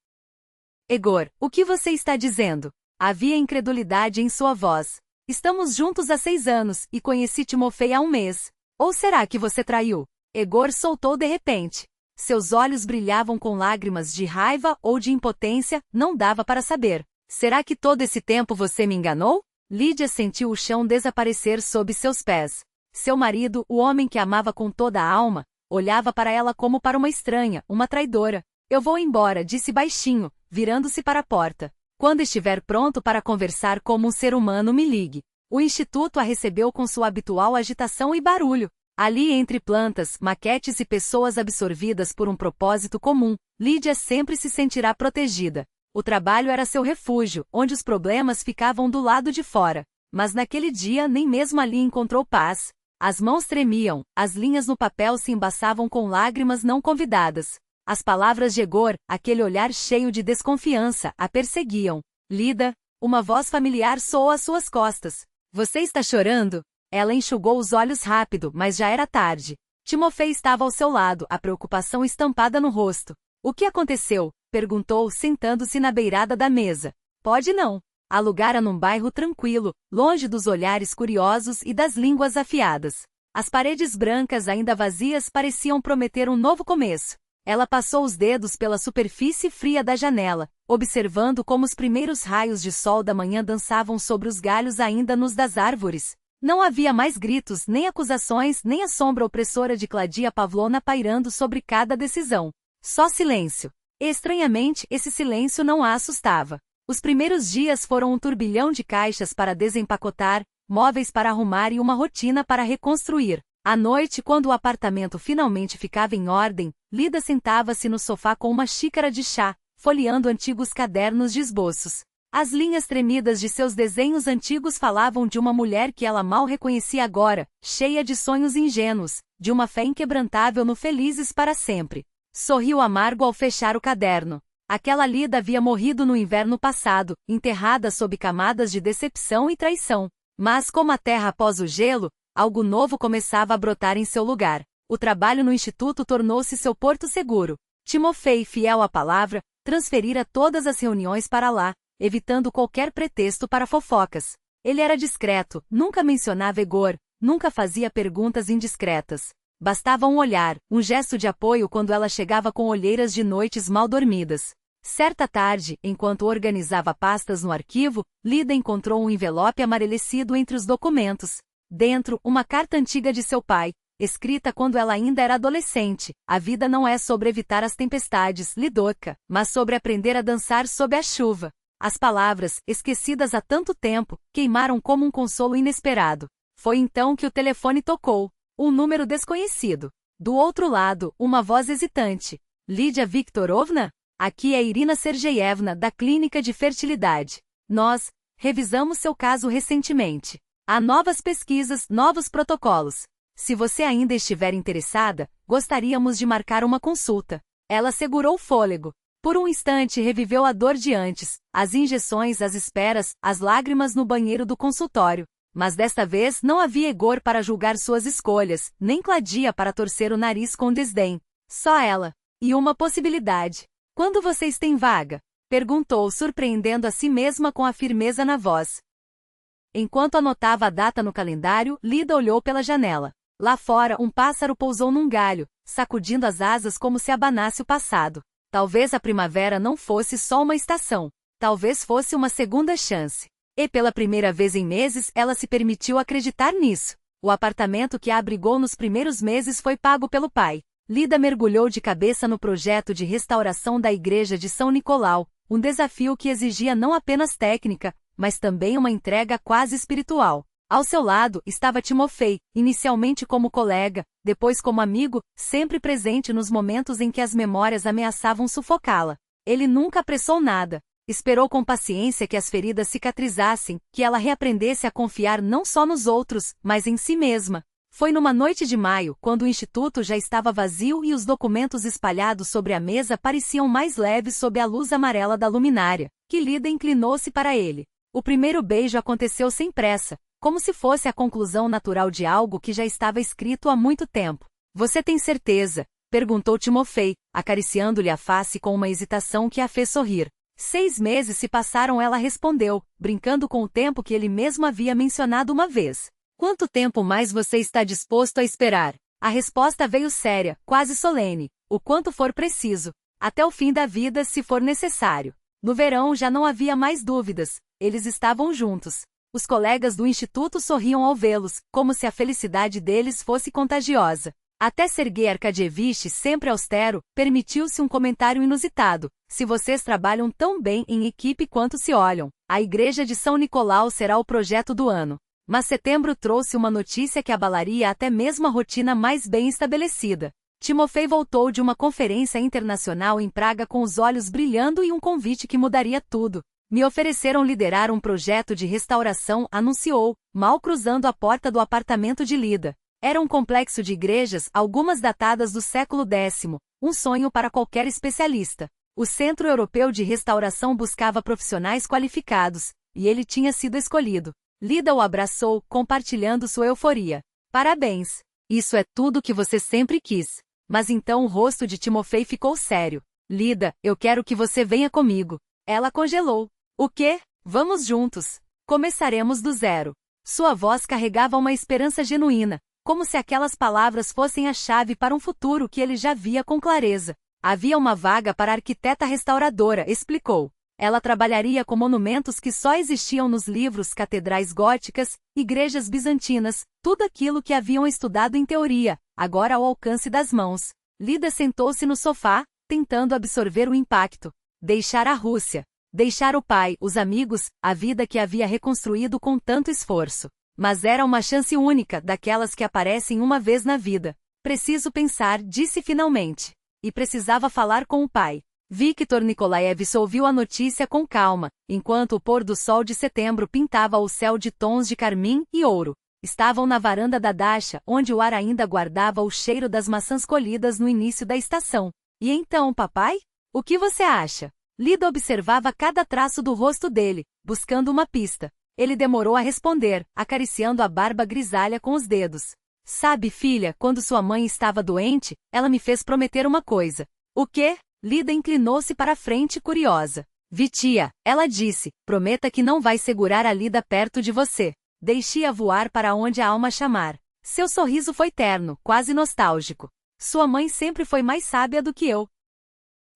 Egor, o que você está dizendo? Havia incredulidade em sua voz. Estamos juntos há 6 anos, e conheci Timofei há 1 mês. Ou será que você traiu? Egor soltou de repente. Seus olhos brilhavam com lágrimas de raiva ou de impotência, não dava para saber. Será que todo esse tempo você me enganou? Lídia sentiu o chão desaparecer sob seus pés. Seu marido, o homem que amava com toda a alma, olhava para ela como para uma estranha, uma traidora. Eu vou embora, disse baixinho, virando-se para a porta. Quando estiver pronto para conversar como um ser humano, me ligue. O instituto a recebeu com sua habitual agitação e barulho. Ali entre plantas, maquetes e pessoas absorvidas por um propósito comum, Lídia sempre se sentirá protegida. O trabalho era seu refúgio, onde os problemas ficavam do lado de fora. Mas naquele dia nem mesmo ali encontrou paz. As mãos tremiam, as linhas no papel se embaçavam com lágrimas não convidadas. As palavras de Egor, aquele olhar cheio de desconfiança, a perseguiam. Lida, uma voz familiar soou às suas costas. Você está chorando? Ela enxugou os olhos rápido, mas já era tarde. Timofei estava ao seu lado, a preocupação estampada no rosto. O que aconteceu? Perguntou, sentando-se na beirada da mesa. Pode não. Alugara num bairro tranquilo, longe dos olhares curiosos e das línguas afiadas. As paredes brancas ainda vazias pareciam prometer um novo começo. Ela passou os dedos pela superfície fria da janela, observando como os primeiros raios de sol da manhã dançavam sobre os galhos ainda nus das árvores. Não havia mais gritos, nem acusações, nem a sombra opressora de Claudia Pavlovna pairando sobre cada decisão. Só silêncio. Estranhamente, esse silêncio não a assustava. Os primeiros dias foram um turbilhão de caixas para desempacotar, móveis para arrumar e uma rotina para reconstruir. À noite, quando o apartamento finalmente ficava em ordem, Lida sentava-se no sofá com uma xícara de chá, folheando antigos cadernos de esboços. As linhas tremidas de seus desenhos antigos falavam de uma mulher que ela mal reconhecia agora, cheia de sonhos ingênuos, de uma fé inquebrantável no felizes para sempre. Sorriu amargo ao fechar o caderno. Aquela Lida havia morrido no inverno passado, enterrada sob camadas de decepção e traição. Mas como a terra após o gelo, algo novo começava a brotar em seu lugar. O trabalho no instituto tornou-se seu porto seguro. Timofei, fiel à palavra, transferira todas as reuniões para lá, evitando qualquer pretexto para fofocas. Ele era discreto, nunca mencionava Egor, nunca fazia perguntas indiscretas. Bastava um olhar, um gesto de apoio quando ela chegava com olheiras de noites mal dormidas. Certa tarde, enquanto organizava pastas no arquivo, Lida encontrou um envelope amarelecido entre os documentos. Dentro, uma carta antiga de seu pai, escrita quando ela ainda era adolescente. A vida não é sobre evitar as tempestades, Lidoca, mas sobre aprender a dançar sob a chuva. As palavras, esquecidas há tanto tempo, queimaram como um consolo inesperado. Foi então que o telefone tocou. Um número desconhecido. Do outro lado, uma voz hesitante. Lídia Viktorovna? Aqui é Irina Sergeyevna, da Clínica de Fertilidade. Nós revisamos seu caso recentemente. Há novas pesquisas, novos protocolos. Se você ainda estiver interessada, gostaríamos de marcar uma consulta. Ela segurou o fôlego. Por um instante reviveu a dor de antes, as injeções, as esperas, as lágrimas no banheiro do consultório. Mas desta vez não havia Egor para julgar suas escolhas, nem Claudia para torcer o nariz com desdém. Só ela. E uma possibilidade. Quando vocês têm vaga? Perguntou, surpreendendo a si mesma com a firmeza na voz. Enquanto anotava a data no calendário, Lida olhou pela janela. Lá fora, um pássaro pousou num galho, sacudindo as asas como se abanasse o passado. Talvez a primavera não fosse só uma estação. Talvez fosse uma segunda chance. E pela primeira vez em meses, ela se permitiu acreditar nisso. O apartamento que a abrigou nos primeiros meses foi pago pelo pai. Lida mergulhou de cabeça no projeto de restauração da igreja de São Nicolau, um desafio que exigia não apenas técnica, mas também uma entrega quase espiritual. Ao seu lado estava Timofei, inicialmente como colega, depois como amigo, sempre presente nos momentos em que as memórias ameaçavam sufocá-la. Ele nunca apressou nada. Esperou com paciência que as feridas cicatrizassem, que ela reaprendesse a confiar não só nos outros, mas em si mesma. Foi numa noite de maio, quando o instituto já estava vazio e os documentos espalhados sobre a mesa pareciam mais leves sob a luz amarela da luminária, que Lida inclinou-se para ele. O primeiro beijo aconteceu sem pressa, como se fosse a conclusão natural de algo que já estava escrito há muito tempo. Você tem certeza? Perguntou Timofei, acariciando-lhe a face com uma hesitação que a fez sorrir. 6 meses se passaram, ela respondeu, brincando com o tempo que ele mesmo havia mencionado uma vez. Quanto tempo mais você está disposto a esperar? A resposta veio séria, quase solene. O quanto for preciso. Até o fim da vida, se for necessário. No verão já não havia mais dúvidas. Eles estavam juntos. Os colegas do instituto sorriam ao vê-los, como se a felicidade deles fosse contagiosa. Até Sergei Arkadievich, sempre austero, permitiu-se um comentário inusitado: se vocês trabalham tão bem em equipe quanto se olham, a igreja de São Nicolau será o projeto do ano. Mas setembro trouxe uma notícia que abalaria até mesmo a rotina mais bem estabelecida. Timofei voltou de uma conferência internacional em Praga com os olhos brilhando e um convite que mudaria tudo. Me ofereceram liderar um projeto de restauração, anunciou, mal cruzando a porta do apartamento de Lida. Era um complexo de igrejas, algumas datadas do século X, um sonho para qualquer especialista. O Centro Europeu de Restauração buscava profissionais qualificados, e ele tinha sido escolhido. Lida o abraçou, compartilhando sua euforia. Parabéns! Isso é tudo que você sempre quis. Mas então o rosto de Timofei ficou sério. Lida, eu quero que você venha comigo. Ela congelou. O quê? Vamos juntos. Começaremos do zero. Sua voz carregava uma esperança genuína, como se aquelas palavras fossem a chave para um futuro que ele já via com clareza. Havia uma vaga para arquiteta restauradora, explicou. Ela trabalharia com monumentos que só existiam nos livros, catedrais góticas, igrejas bizantinas, tudo aquilo que haviam estudado em teoria, agora ao alcance das mãos. Lida sentou-se no sofá, tentando absorver o impacto. Deixar a Rússia. Deixar o pai, os amigos, a vida que havia reconstruído com tanto esforço. Mas era uma chance única, daquelas que aparecem uma vez na vida. Preciso pensar, disse finalmente. E precisava falar com o pai. Viktor Nikolaevich ouviu a notícia com calma, enquanto o pôr do sol de setembro pintava o céu de tons de carmim e ouro. Estavam na varanda da dacha, onde o ar ainda guardava o cheiro das maçãs colhidas no início da estação. E então, papai? O que você acha? Lida observava cada traço do rosto dele, buscando uma pista. Ele demorou a responder, acariciando a barba grisalha com os dedos. Sabe, filha, quando sua mãe estava doente, ela me fez prometer uma coisa. O quê? Lida inclinou-se para a frente curiosa. Vitia, ela disse, prometa que não vai segurar a Lida perto de você. Deixe-a voar para onde a alma chamar. Seu sorriso foi terno, quase nostálgico. Sua mãe sempre foi mais sábia do que eu.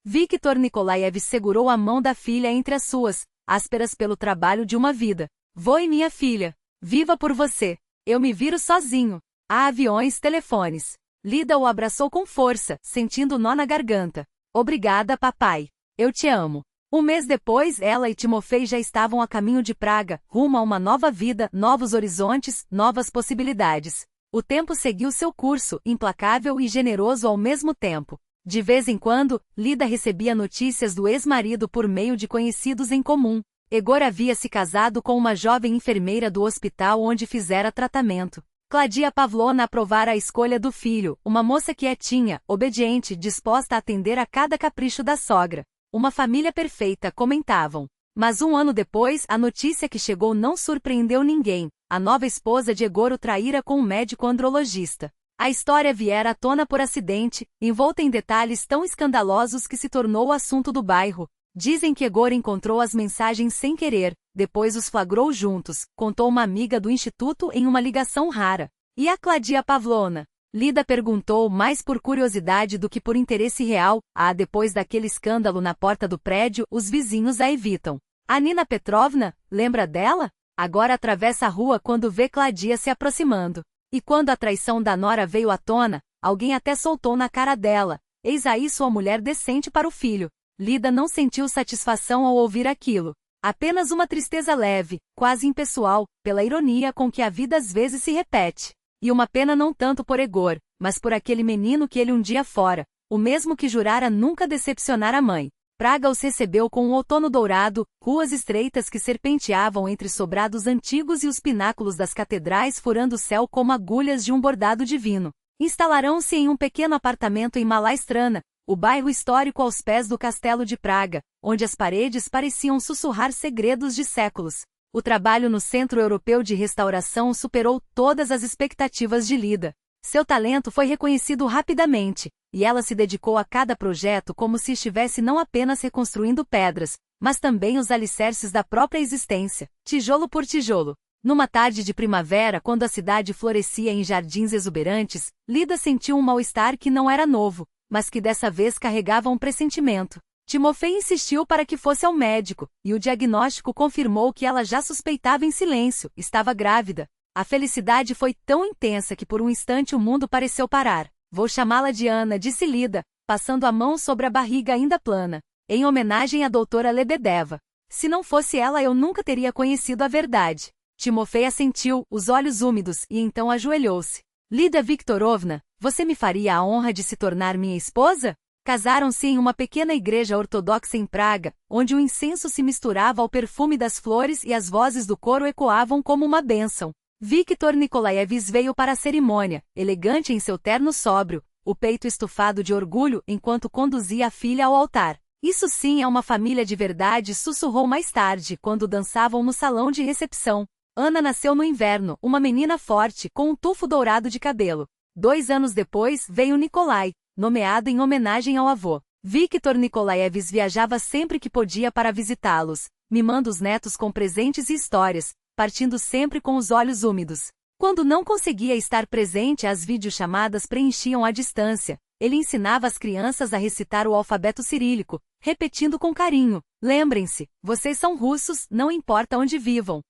Viktor Nikolaevich segurou a mão da filha entre as suas, ásperas pelo trabalho de uma vida. Voe, minha filha. Viva por você. Eu me viro sozinho. Há aviões, telefones. Lida o abraçou com força, sentindo nó na garganta. Obrigada, papai. Eu te amo. Um mês depois, ela e Timofei já estavam a caminho de Praga, rumo a uma nova vida, novos horizontes, novas possibilidades. O tempo seguiu seu curso, implacável e generoso ao mesmo tempo. De vez em quando, Lida recebia notícias do ex-marido por meio de conhecidos em comum. Egor havia se casado com uma jovem enfermeira do hospital onde fizera tratamento. Claudia Pavlovna aprovara a escolha do filho, uma moça quietinha, obediente, disposta a atender a cada capricho da sogra. Uma família perfeita, comentavam. Mas um ano depois, a notícia que chegou não surpreendeu ninguém. A nova esposa de Egor o traíra com um médico andrologista. A história viera à tona por acidente, envolta em detalhes tão escandalosos que se tornou o assunto do bairro. Dizem que Egor encontrou as mensagens sem querer, depois os flagrou juntos, contou uma amiga do instituto em uma ligação rara. E a Claudia Pavlovna? Lida perguntou mais por curiosidade do que por interesse real. Depois daquele escândalo na porta do prédio, os vizinhos a evitam. A Nina Petrovna, lembra dela? Agora atravessa a rua quando vê Claudia se aproximando. E quando a traição da nora veio à tona, alguém até soltou na cara dela. Eis aí sua mulher decente para o filho. Lida não sentiu satisfação ao ouvir aquilo. Apenas uma tristeza leve, quase impessoal, pela ironia com que a vida às vezes se repete. E uma pena não tanto por Egor, mas por aquele menino que ele um dia fora, o mesmo que jurara nunca decepcionar a mãe. Praga os recebeu com um outono dourado, ruas estreitas que serpenteavam entre sobrados antigos e os pináculos das catedrais furando o céu como agulhas de um bordado divino. Instalarão-se em um pequeno apartamento em Malá-Strana, o bairro histórico aos pés do Castelo de Praga, onde as paredes pareciam sussurrar segredos de séculos. O trabalho no Centro Europeu de Restauração superou todas as expectativas de Lida. Seu talento foi reconhecido rapidamente, e ela se dedicou a cada projeto como se estivesse não apenas reconstruindo pedras, mas também os alicerces da própria existência, tijolo por tijolo. Numa tarde de primavera, quando a cidade florescia em jardins exuberantes, Lida sentiu um mal-estar que não era novo, mas que dessa vez carregava um pressentimento. Timofei insistiu para que fosse ao médico, e o diagnóstico confirmou que ela já suspeitava em silêncio, estava grávida. A felicidade foi tão intensa que por um instante o mundo pareceu parar. Vou chamá-la de Ana, disse Lida, passando a mão sobre a barriga ainda plana, em homenagem à doutora Lebedeva. Se não fosse ela eu nunca teria conhecido a verdade. Timofei assentiu, os olhos úmidos, e então ajoelhou-se. Lida Viktorovna, você me faria a honra de se tornar minha esposa? Casaram-se em uma pequena igreja ortodoxa em Praga, onde o incenso se misturava ao perfume das flores e as vozes do coro ecoavam como uma bênção. Viktor Nikolaevich veio para a cerimônia, elegante em seu terno sóbrio, o peito estufado de orgulho enquanto conduzia a filha ao altar. Isso sim é uma família de verdade, sussurrou mais tarde, quando dançavam no salão de recepção. Ana nasceu no inverno, uma menina forte, com um tufo dourado de cabelo. 2 anos depois, veio Nikolai, nomeado em homenagem ao avô. Viktor Nikolaevich viajava sempre que podia para visitá-los, mimando os netos com presentes e histórias, partindo sempre com os olhos úmidos. Quando não conseguia estar presente, as videochamadas preenchiam a distância. Ele ensinava as crianças a recitar o alfabeto cirílico, repetindo com carinho: lembrem-se, vocês são russos, não importa onde vivam.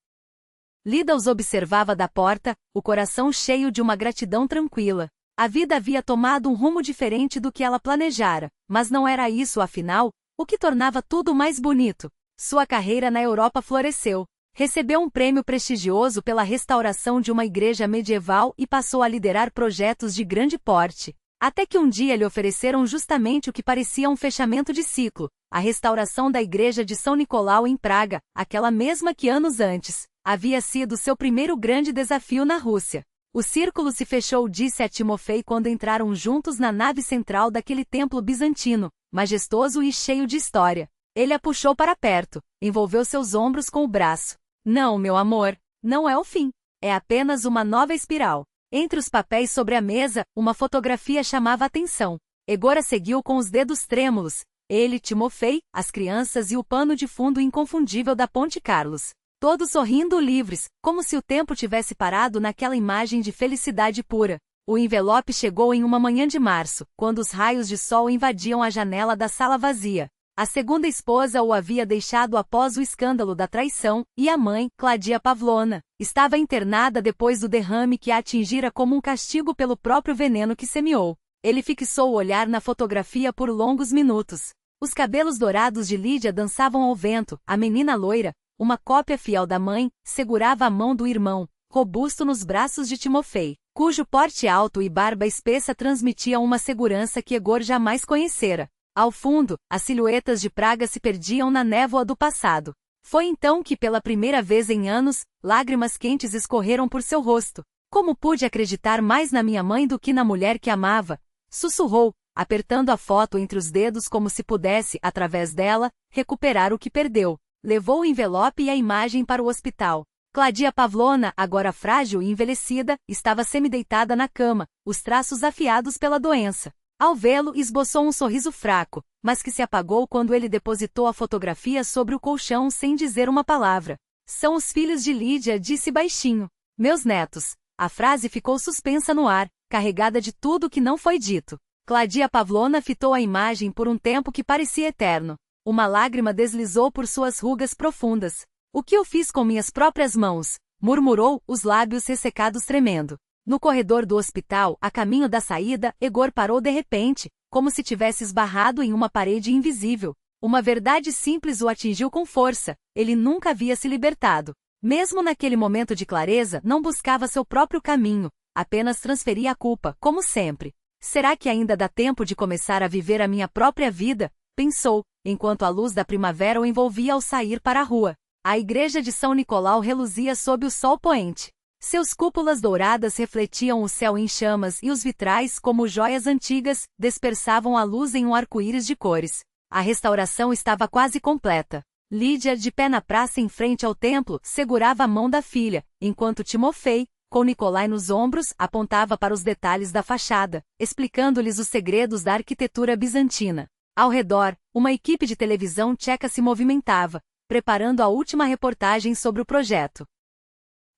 Lida os observava da porta, o coração cheio de uma gratidão tranquila. A vida havia tomado um rumo diferente do que ela planejara, mas não era isso afinal, o que tornava tudo mais bonito. Sua carreira na Europa floresceu. Recebeu um prêmio prestigioso pela restauração de uma igreja medieval e passou a liderar projetos de grande porte. Até que um dia lhe ofereceram justamente o que parecia um fechamento de ciclo, a restauração da igreja de São Nicolau em Praga, aquela mesma que anos antes havia sido seu primeiro grande desafio na Rússia. O círculo se fechou, disse a Timofei quando entraram juntos na nave central daquele templo bizantino, majestoso e cheio de história. Ele a puxou para perto, envolveu seus ombros com o braço. Não, meu amor, não é o fim. É apenas uma nova espiral. Entre os papéis sobre a mesa, uma fotografia chamava a atenção. Egor a seguiu com os dedos trêmulos. Ele, Timofei, as crianças e o pano de fundo inconfundível da Ponte Carlos. Todos sorrindo livres, como se o tempo tivesse parado naquela imagem de felicidade pura. O envelope chegou em uma manhã de março, quando os raios de sol invadiam a janela da sala vazia. A segunda esposa o havia deixado após o escândalo da traição, e a mãe, Claudia Pavlovna, estava internada depois do derrame que a atingira como um castigo pelo próprio veneno que semeou. Ele fixou o olhar na fotografia por longos minutos. Os cabelos dourados de Lídia dançavam ao vento, a menina loira, uma cópia fiel da mãe, segurava a mão do irmão, robusto nos braços de Timofei, cujo porte alto e barba espessa transmitiam uma segurança que Egor jamais conhecera. Ao fundo, as silhuetas de Praga se perdiam na névoa do passado. Foi então que, pela primeira vez em anos, lágrimas quentes escorreram por seu rosto. Como pude acreditar mais na minha mãe do que na mulher que amava? Sussurrou, apertando a foto entre os dedos como se pudesse, através dela, recuperar o que perdeu. Levou o envelope e a imagem para o hospital. Claudia Pavlovna, agora frágil e envelhecida, estava semideitada na cama, os traços afiados pela doença. Ao vê-lo, esboçou um sorriso fraco, mas que se apagou quando ele depositou a fotografia sobre o colchão sem dizer uma palavra. São os filhos de Lídia, disse baixinho. Meus netos. A frase ficou suspensa no ar, carregada de tudo que não foi dito. Claudia Pavlovna fitou a imagem por um tempo que parecia eterno. Uma lágrima deslizou por suas rugas profundas. O que eu fiz com minhas próprias mãos? Murmurou, os lábios ressecados tremendo. No corredor do hospital, a caminho da saída, Egor parou de repente, como se tivesse esbarrado em uma parede invisível. Uma verdade simples o atingiu com força: ele nunca havia se libertado. Mesmo naquele momento de clareza, não buscava seu próprio caminho, apenas transferia a culpa, como sempre. Será que ainda dá tempo de começar a viver a minha própria vida? Pensou, enquanto a luz da primavera o envolvia ao sair para a rua. A igreja de São Nicolau reluzia sob o sol poente. Seus cúpulas douradas refletiam o céu em chamas e os vitrais, como joias antigas, dispersavam a luz em um arco-íris de cores. A restauração estava quase completa. Lídia, de pé na praça em frente ao templo, segurava a mão da filha, enquanto Timofei, com Nikolai nos ombros, apontava para os detalhes da fachada, explicando-lhes os segredos da arquitetura bizantina. Ao redor, uma equipe de televisão tcheca se movimentava, preparando a última reportagem sobre o projeto.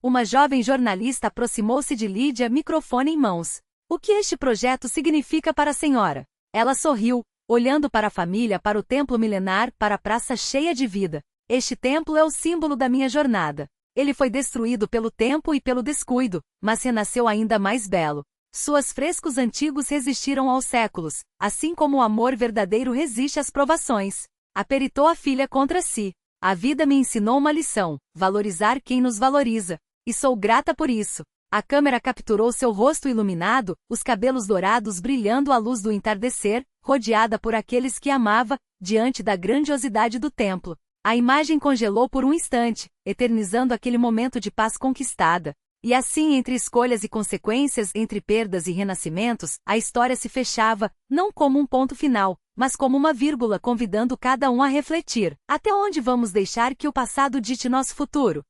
Uma jovem jornalista aproximou-se de Lídia, microfone em mãos. O que este projeto significa para a senhora? Ela sorriu, olhando para a família, para o templo milenar, para a praça cheia de vida. Este templo é o símbolo da minha jornada. Ele foi destruído pelo tempo e pelo descuido, mas renasceu ainda mais belo. Suas frescos antigos resistiram aos séculos, assim como o amor verdadeiro resiste às provações. Aperitou a filha contra si. A vida me ensinou uma lição: valorizar quem nos valoriza. E sou grata por isso. A câmera capturou seu rosto iluminado, os cabelos dourados brilhando à luz do entardecer, rodeada por aqueles que amava, diante da grandiosidade do templo. A imagem congelou por um instante, eternizando aquele momento de paz conquistada. E assim, entre escolhas e consequências, entre perdas e renascimentos, a história se fechava, não como um ponto final, mas como uma vírgula convidando cada um a refletir. Até onde vamos deixar que o passado dite nosso futuro?